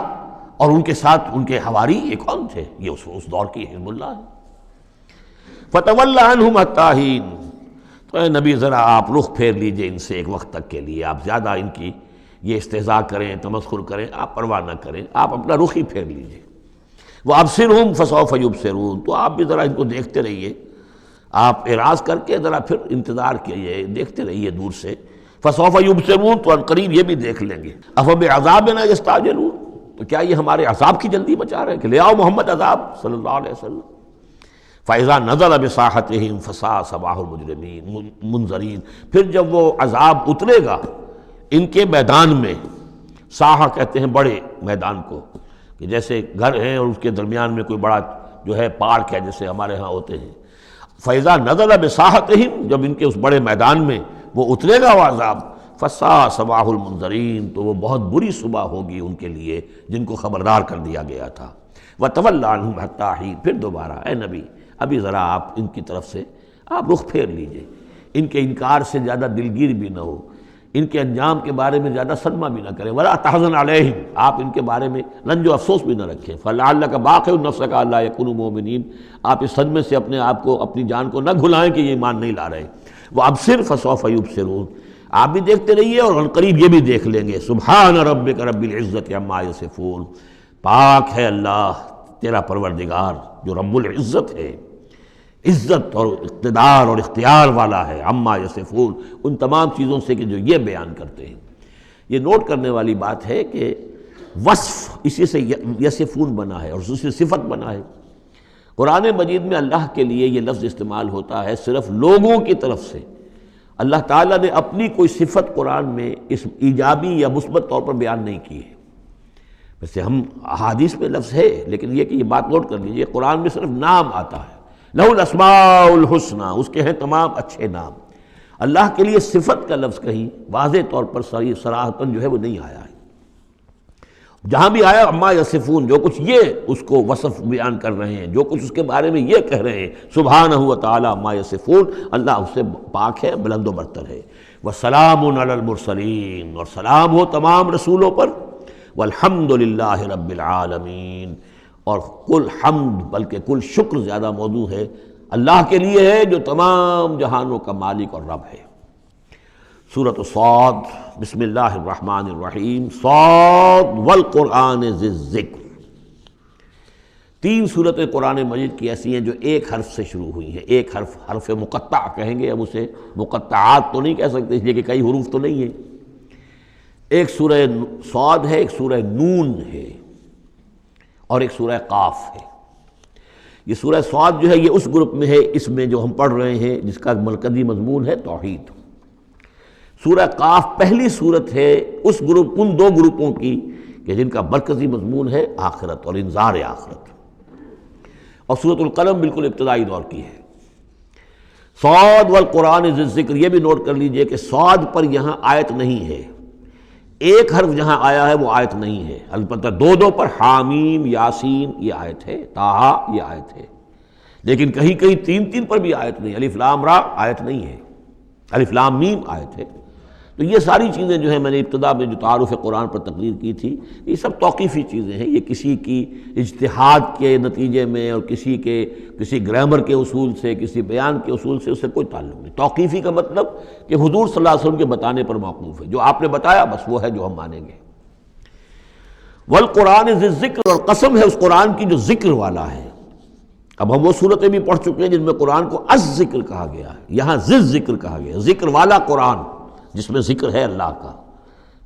اور ان کے ساتھ ان کے حواری یہ کون تھے؟ یہ اس دور کی حزب اللہ ہے۔ فَتَوَلَّ عَنْهُمْ حَتَّىٰ حِينٍ، تو اے نبی ذرا آپ رخ پھیر لیجئے ان سے ایک وقت تک کے لیے، آپ زیادہ ان کی یہ استہزاء کریں، تمسخر کریں، آپ پرواہ نہ کریں، آپ اپنا رخ ہی پھیر لیجئے۔ وَأَبْصِرْهُمْ فَسَوْفَ يُبْصِرُونَ، تو آپ بھی ذرا ان کو دیکھتے رہیے، آپ اعراض کر کے ذرا پھر انتظار کیجئے، دیکھتے رہیے دور سے۔ فسوف یبصرون، تو عنقریب یہ بھی دیکھ لیں گے۔ افبعذابنا یستعجلون، تو کیا یہ ہمارے عذاب کی جلدی مچا رہے ہیں کہ لے آؤ محمد عذاب صلی اللہ علیہ وسلم۔ فَإِذَا نَزَلَ بِسَاحَتِهِمْ فَسَاءَ صَبَاحُ الْمُجْرِمِينَ منذرین، پھر جب وہ عذاب اترے گا ان کے میدان میں، ساحہ کہتے ہیں بڑے میدان کو، کہ جیسے گھر ہے اور اس کے درمیان میں کوئی بڑا جو ہے پارک ہے جیسے ہمارے ہاں ہوتے ہیں۔ فَإِذَا نَزَلَ بِسَاحَتِهِمْ، جب ان کے اس بڑے میدان میں وہ اترے گا وہ عذاب، فَسَاءَ صَبَاحُ الْمُنذَرِينَ، تو وہ بہت بری صبح ہوگی ان کے لیے جن کو خبردار کر دیا گیا تھا۔ وَتَوَلَّ عَنْهُمْ حَتَّىٰ حِينٍ، پھر دوبارہ اے نبی ابھی ذرا آپ ان کی طرف سے آپ رخ پھیر لیجئے، ان کے انکار سے زیادہ دلگیر بھی نہ ہو، ان کے انجام کے بارے میں زیادہ صدمہ بھی نہ کریں۔ وَلَا تَحْزَنْ عَلَيْهِمْ، آپ ان کے بارے میں رنج و افسوس بھی نہ رکھیں۔ فَلَعَلَّكَ بَاخِعٌ نَفْسَكَ أَلَّا يَكُونُوا مُؤْمِنِينَ، آپ اس صدمے سے اپنے آپ کو، اپنی جان کو نہ گھلائیں کہ یہ ایمان نہیں لا رہے۔ وَأَبْصِرْ فَسَوْفَ يُبْصِرُونَ، آپ بھی دیکھتے رہیے اور عنقریب یہ بھی دیکھ لیں گے۔ سبحان ربک رب العزت عما یصفون، پاک ہے اللہ تیرا پروردگار جو رب العزت ہے، عزت اور اقتدار اور اختیار والا ہے، عما یصفون، ان تمام چیزوں سے کہ جو یہ بیان کرتے ہیں۔ یہ نوٹ کرنے والی بات ہے کہ وصف اسی سے یصفون بنا ہے اور اسی سے صفت بنا ہے۔ قرآن مجید میں اللہ کے لیے یہ لفظ استعمال ہوتا ہے صرف لوگوں کی طرف سے۔ اللہ تعالیٰ نے اپنی کوئی صفت قرآن میں اس ایجابی یا مثبت طور پر بیان نہیں کی ہے۔ ویسے ہم احادیث میں لفظ ہے، لیکن یہ کہ یہ بات نوٹ کر لیجیے، قرآن میں صرف نام آتا ہے، لہ الاسماء الحسنی، اس کے ہیں تمام اچھے نام۔ اللہ کے لیے صفت کا لفظ کہیں واضح طور پر صراحتاً جو ہے وہ نہیں آیا ہے۔ جہاں بھی آیا عما یصفون، جو کچھ یہ اس کو وصف بیان کر رہے ہیں، جو کچھ اس کے بارے میں یہ کہہ رہے ہیں، سبحانہ و تعالی عما یصفون، اللہ اس سے پاک ہے، بلند و برتر ہے۔ وسلام علی المرسلین، اور سلام ہو تمام رسولوں پر، والحمد للہ رب العالمین، اور کل حمد بلکہ کل شکر زیادہ موضوع ہے اللہ کے لیے ہے جو تمام جہانوں کا مالک اور رب ہے۔ سورۃ صاد، بسم اللہ الرحمن الرحیم، صاد والقرآن ذی الذکر۔ تین صورتیں قرآن مجید کی ایسی ہیں جو ایک حرف سے شروع ہوئی ہیں، ایک حرف، حرف مقطع کہیں گے، اب اسے مقطعات تو نہیں کہہ سکتے اس لیے کہ کئی حروف تو نہیں ہیں۔ ایک سورہ صاد ہے، ایک سورہ نون ہے، اور ایک سورہ قاف ہے۔ یہ سورہ صاد جو ہے یہ اس گروپ میں ہے، اس میں جو ہم پڑھ رہے ہیں جس کا مرکزی مضمون ہے توحید۔ سورہ قاف پہلی صورت ہے اس گروپ، ان دو گروپوں کی کہ جن کا مرکزی مضمون ہے آخرت اور انذار آخرت، اور سورۃ القلم بالکل ابتدائی دور کی ہے۔ صاد والقرآن ذی الذکر، یہ بھی نوٹ کر لیجئے کہ صاد پر یہاں آیت نہیں ہے، ایک حرف جہاں آیا ہے وہ آیت نہیں ہے، البتہ دو پر حامیم، یاسین یہ آیت ہے، طٰہٰ یہ آیت ہے، لیکن کہیں کہیں تین پر بھی آیت نہیں، الف لام را آیت نہیں ہے، الف لام میم آیت ہے۔ تو یہ ساری چیزیں جو ہیں میں نے ابتدا میں جو تعارف قرآن پر تقریر کی تھی، یہ سب توقیفی چیزیں ہیں، یہ کسی کی اجتہاد کے نتیجے میں اور کسی گرامر کے اصول سے، کسی بیان کے اصول سے اس سے کوئی تعلق نہیں۔ توقیفی کا مطلب کہ حضور صلی اللہ علیہ وسلم کے بتانے پر موقوف ہے، جو آپ نے بتایا بس وہ ہے جو ہم مانیں گے۔ والقرآن ذی الذکر، اور قسم ہے اس قرآن کی جو ذکر والا ہے۔ اب ہم وہ صورتیں بھی پڑھ چکے ہیں جن میں قرآن کو الذکر کہا گیا ہے، یہاں ذی الذکر کہا گیا، ذکر والا قرآن جس میں ذکر ہے اللہ کا۔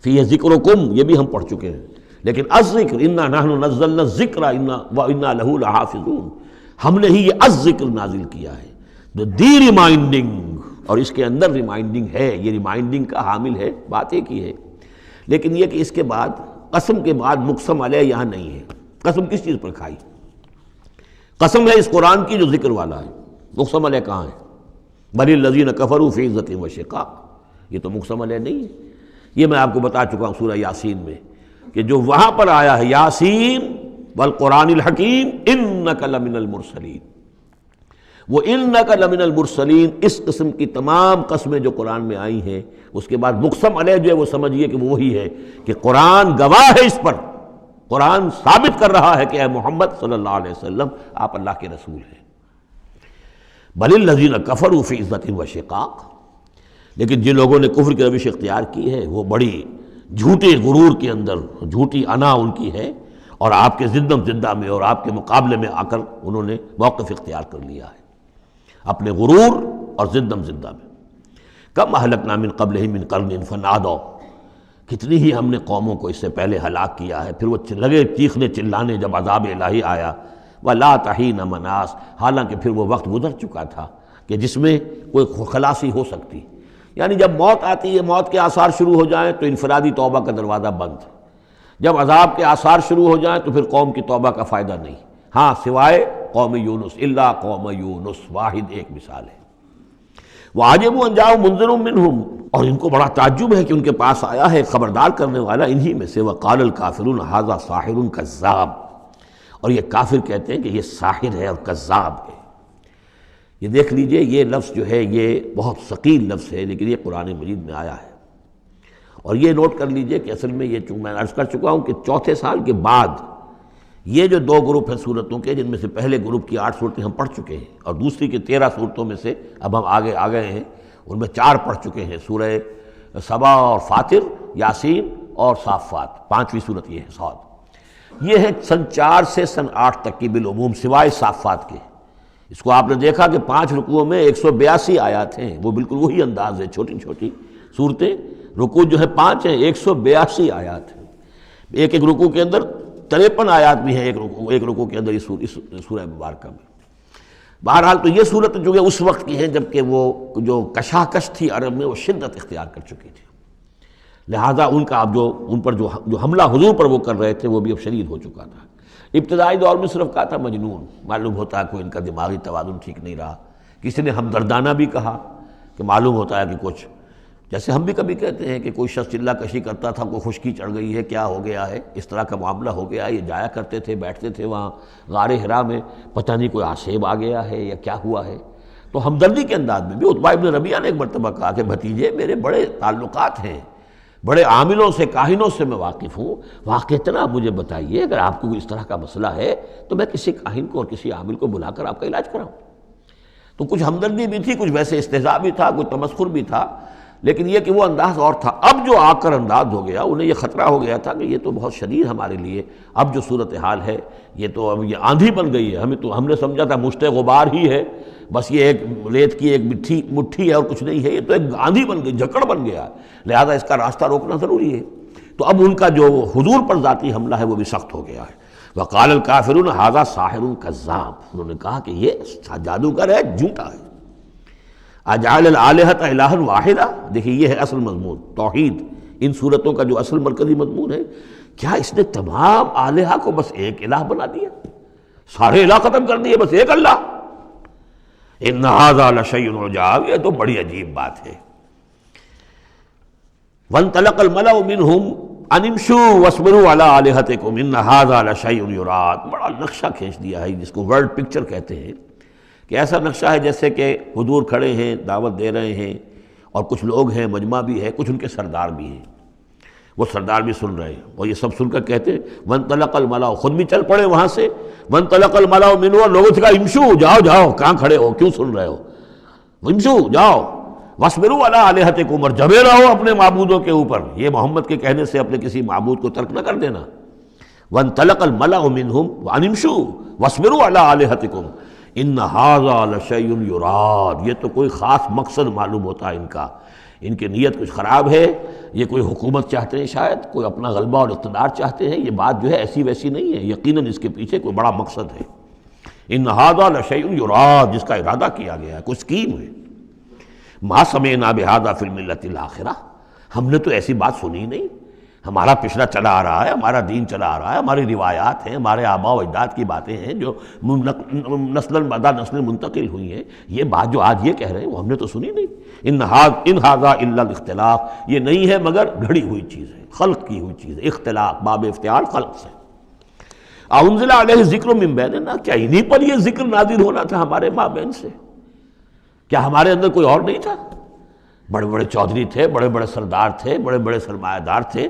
فیہ ذکرکم یہ بھی ہم پڑھ چکے ہیں، لیکن الذکر انا نحن نزلنا الذکر وانا لہ لحافظون، ہم نے ہی یہ الذکر نازل کیا ہے، دی ریمائنڈنگ، اور اس کے اندر ریمائنڈنگ ہے، یہ ریمائنڈنگ کا حامل ہے، بات ایک ہی ہے، لیکن یہ کہ اس کے بعد قسم کے بعد مقسم علیہ یہاں نہیں ہے۔ قسم کس چیز پر کھائی؟ قسم ہے اس قرآن کی جو ذکر والا ہے، مقسم علیہ کہاں ہے؟ بل الذین کفروا فی عزۃ وشقاق، یہ تو مقسم علیہ نہیں ہے۔ یہ میں آپ کو بتا چکا ہوں سورہ یاسین میں کہ جو وہاں پر آیا ہے یاسین والقرآن الحکیم انک لمن المرسلین، وہ انک لمن المرسلین، اس قسم کی تمام قسمیں جو قرآن میں آئی ہیں، اس کے بعد مقسم علیہ جو ہے وہ سمجھیے کہ وہی ہے کہ قرآن گواہ ہے اس پر، قرآن ثابت کر رہا ہے کہ اے محمد صلی اللہ علیہ وسلم آپ اللہ کے رسول ہیں۔ بل الذین کفروا فی عزۃ وشقاق، لیکن جن لوگوں نے کفر کی روش اختیار کی ہے وہ بڑی جھوٹے غرور کے اندر، جھوٹی انا ان کی ہے، اور آپ کے زدم زدہ میں اور آپ کے مقابلے میں آ کر انہوں نے موقف اختیار کر لیا ہے اپنے غرور اور زدم زدہ میں۔ کم اہلکنا من قبلہم من قرن فنادوا، کتنی ہی ہم نے قوموں کو اس سے پہلے ہلاک کیا ہے، پھر وہ لگے چیخنے چلانے جب عذاب الہی آیا، وَلَا تَحِينَ مَنَاص، حالانکہ پھر وہ وقت گزر چکا تھا کہ جس میں کوئی خلاصی ہو سکتی، یعنی جب موت آتی ہے، موت کے آثار شروع ہو جائیں تو انفرادی توبہ کا دروازہ بند، جب عذاب کے آثار شروع ہو جائیں تو پھر قوم کی توبہ کا فائدہ نہیں، ہاں سوائے قوم یونس، الا قوم یونس، واحد ایک مثال ہے۔ وَعَجِبُوا أَن جَاءَهُم مُنذِرٌ مِّنْهُمْ، اور ان کو بڑا تعجب ہے کہ ان کے پاس آیا ہے خبردار کرنے والا انہی میں سے، وَقَالَ الْكَافِرُونَ هَذَا سَاحِرٌ كَذَّابٌ، اور یہ کافر کہتے ہیں کہ یہ ساحر ہے اور کذاب ہے۔ یہ دیکھ لیجئے، یہ لفظ جو ہے یہ بہت ثقیل لفظ ہے، لیکن یہ قرآن مجید میں آیا ہے۔ اور یہ نوٹ کر لیجئے کہ اصل میں یہ چونکہ میں عرض کر چکا ہوں کہ چوتھے سال کے بعد یہ جو دو گروپ ہیں صورتوں کے، جن میں سے پہلے گروپ کی 8 صورتیں ہم پڑھ چکے ہیں، اور دوسری کی 13 صورتوں میں سے اب ہم آگے آ گئے ہیں، ان میں 4 پڑھ چکے ہیں، سورہ سبا اور فاطر، یاسین اور صافات، 5ویں صورت یہ ہے صاد۔ یہ ہے سن 4 سے سن 8 تک کی بالعموم سوائے صافات کے۔ اس کو آپ نے دیکھا کہ 5 رکوعوں میں 182 آیات ہیں، وہ بالکل وہی انداز ہے، چھوٹی چھوٹی صورتیں، رکوع جو ہے 5 ہیں، 182 آیات ہیں، ایک ایک رکوع کے اندر 53 آیات بھی ہیں، ایک رکوع کے اندر اس سورہ مبارکہ میں۔ بہرحال تو یہ صورت جو ہے اس وقت کی ہیں جبکہ وہ جو کشاکش تھی عرب میں وہ شدت اختیار کر چکی تھی، لہذا ان کا اب ان پر جو حملہ حضور پر وہ کر رہے تھے وہ بھی اب شدید ہو چکا تھا۔ ابتدائی دور میں صرف کہا تھا مجنون، معلوم ہوتا ہے کوئی ان کا دماغی توازن ٹھیک نہیں رہا، کسی نے ہمدردانہ بھی کہا کہ معلوم ہوتا ہے کہ کچھ، جیسے ہم بھی کبھی کہتے ہیں کہ کوئی شخص چلہ کشی کرتا تھا، کوئی خشکی چڑھ گئی ہے، کیا ہو گیا ہے، اس طرح کا معاملہ ہو گیا، یہ جایا کرتے تھے، بیٹھتے تھے وہاں غار حرا میں، پتہ نہیں کوئی آسیب آ گیا ہے یا کیا ہوا ہے۔ تو ہمدردی کے انداز میں بھی عتبہ ابن ربیعہ نے ایک مرتبہ کہا کہ بھتیجے میرے بڑے تعلقات ہیں، بڑے عاملوں سے کاہنوں سے میں واقف ہوں، واقعتاً آپ مجھے بتائیے اگر آپ کو اس طرح کا مسئلہ ہے تو میں کسی کاہن کو اور کسی عامل کو بلا کر آپ کا علاج کراؤں۔ تو کچھ ہمدردی بھی تھی، کچھ ویسے استہزاء بھی تھا، کچھ تمسخر بھی تھا، لیکن یہ کہ وہ انداز اور تھا۔ اب جو آ کر انداز ہو گیا، انہیں یہ خطرہ ہو گیا تھا کہ یہ تو بہت شدید ہمارے لیے اب جو صورتحال ہے، یہ تو اب یہ آندھی بن گئی ہے، ہم نے سمجھا تھا مشت غبار ہی ہے، بس یہ ایک ریت کی ایک مٹھی ہے اور کچھ نہیں ہے، یہ تو ایک آندھی بن گئی، جھکڑ بن گیا، لہذا اس کا راستہ روکنا ضروری ہے۔ تو اب ان کا جو حضور پر ذاتی حملہ ہے وہ بھی سخت ہو گیا ہے۔ وقال الکافرون ھذا ساحر کذاب، انہوں نے کہا کہ یہ جادوگر ہے، جھوٹا ہے۔ اجعل الالہۃ الہا واحدہ، دیکھیے یہ ہے اصل مضمون توحید، ان صورتوں کا جو اصل مرکزی مضمون ہے، کیا اس نے تمام آلہہ کو بس ایک الہ بنا دیا، سارے الہ ختم کر دیے، بس ایک اللہ؟ ان ھذا لشیء عجاب، یہ تو بڑی عجیب بات ہے۔ وانطلق الملأ منهم ان امشوا واصبروا علی آلہتکم ان ھذا لشیء یراد، بڑا نقشہ کھینچ دیا ہے جس کو ورلڈ پکچر کہتے ہیں، کہ ایسا نقشہ ہے جیسے کہ حضور کھڑے ہیں، دعوت دے رہے ہیں، اور کچھ لوگ ہیں، مجمع بھی ہے، کچھ ان کے سردار بھی ہیں، وہ سردار بھی سن رہے ہیں، اور یہ سب سن کر کہتے ہیں وانطلق الملأ، خود بھی چل پڑے وہاں سے، وانطلق الملأ منهم، اور لوگوں سے کہا امشوا، جاؤ جاؤ، کہاں کھڑے ہو، کیوں سن رہے ہو، امشوا جاؤ، واصبروا علی آلہتکم، اور جمے رہو اپنے معبودوں کے اوپر، یہ محمد کے کہنے سے اپنے کسی معبود کو ترک نہ کر دینا۔ وانطلق الملأ منهم ان امشوا واصبروا علی آلہتکم ان ھذا لشیء یراد، یہ تو کوئی خاص مقصد معلوم ہوتا ہے ان کا، ان کی نیت کچھ خراب ہے، یہ کوئی حکومت چاہتے ہیں، شاید کوئی اپنا غلبہ اور اقتدار چاہتے ہیں، یہ بات جو ہے ایسی ویسی نہیں ہے، یقیناً اس کے پیچھے کوئی بڑا مقصد ہے۔ ان ھذا لشیء یراد، جس کا ارادہ کیا گیا ہے، کوئی اسکیم ہے۔ ما سمعنا بھذا فی الملۃ الاخرہ، ہم نے تو ایسی بات سنی نہیں، ہمارا پچھلا چلا آ رہا ہے، ہمارا دین چلا آ رہا ہے، ہماری روایات ہیں، ہمارے آباء و اجداد کی باتیں ہیں جو نسل بعد نسل منتقل ہوئی ہیں، یہ بات جو آج یہ کہہ رہے ہیں وہ ہم نے تو سنی نہیں۔ ان ھذا الا الاختلاف، یہ نہیں ہے مگر گھڑی ہوئی چیز ہے، خلق کی ہوئی چیز ہے، اختلاف باب افتعال خلق سے۔ انزل علیہ ذکر من بیننا، کیا انہی پر یہ ذکر نازل ہونا تھا ہمارے مابین سے؟ کیا ہمارے اندر کوئی اور نہیں تھا؟ بڑے بڑے چودھری تھے، بڑے بڑے سردار تھے، بڑے بڑے سرمایہ دار تھے۔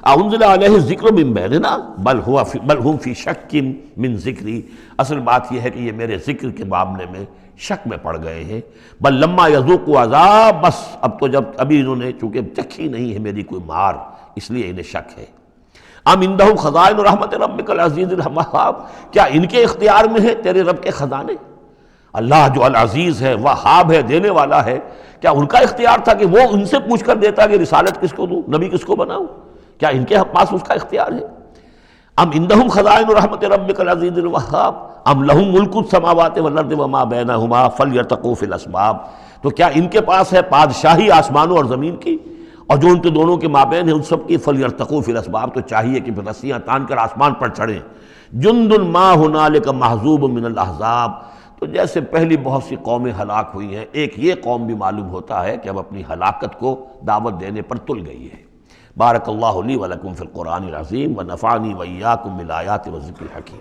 انزل علیہ ذکر من بیننا بل ہم فی شک من ذکری، اصل بات یہ ہے کہ یہ میرے ذکر کے معاملے میں شک میں پڑ گئے ہیں۔ بل لما یذوقوا عذاب، بس اب تو جب ابھی انہوں نے چونکہ چکھی نہیں ہے میری کوئی مار، اس لیے انہیں شک ہے۔ ام عندہ خزائن رحمت ربک العزیز الوہاب، کیا ان کے اختیار میں ہے تیرے رب کے خزانے؟ اللہ جو العزیز ہے، وہاب ہے، دینے والا ہے، کیا ان کا اختیار تھا کہ وہ ان سے پوچھ کر دیتا کہ رسالت کس کو دوں، نبی کس کو بناؤں؟ کیا ان کے پاس اس کا اختیار ہے؟ ام عندہم خزائن رحمت ربک العزیز الوہاب ام لہم ملک السماوات والارض وما بینہما فلیرتقوا فی الاسباب، تو کیا ان کے پاس ہے بادشاہی آسمانوں اور زمین کی، اور جو ان کے دونوں کے مابین ہے ان سب کی، فلیرتقوا فی الاسباب، تو چاہیے کہ پھر رسیاں تان کر آسمان پر چڑھیں۔ جند ما ہنالک محذوب من الاحزاب، تو جیسے پہلی بہت سی قومیں ہلاک ہوئی ہیں، ایک یہ قوم بھی معلوم ہوتا ہے کہ اب اپنی ہلاکت کو دعوت دینے پر تل گئی ہے۔ بارک اللہ لی ولکم فی القرآن العظیم ونفعنی وإیاکم بالآیات والذکر الحکیم۔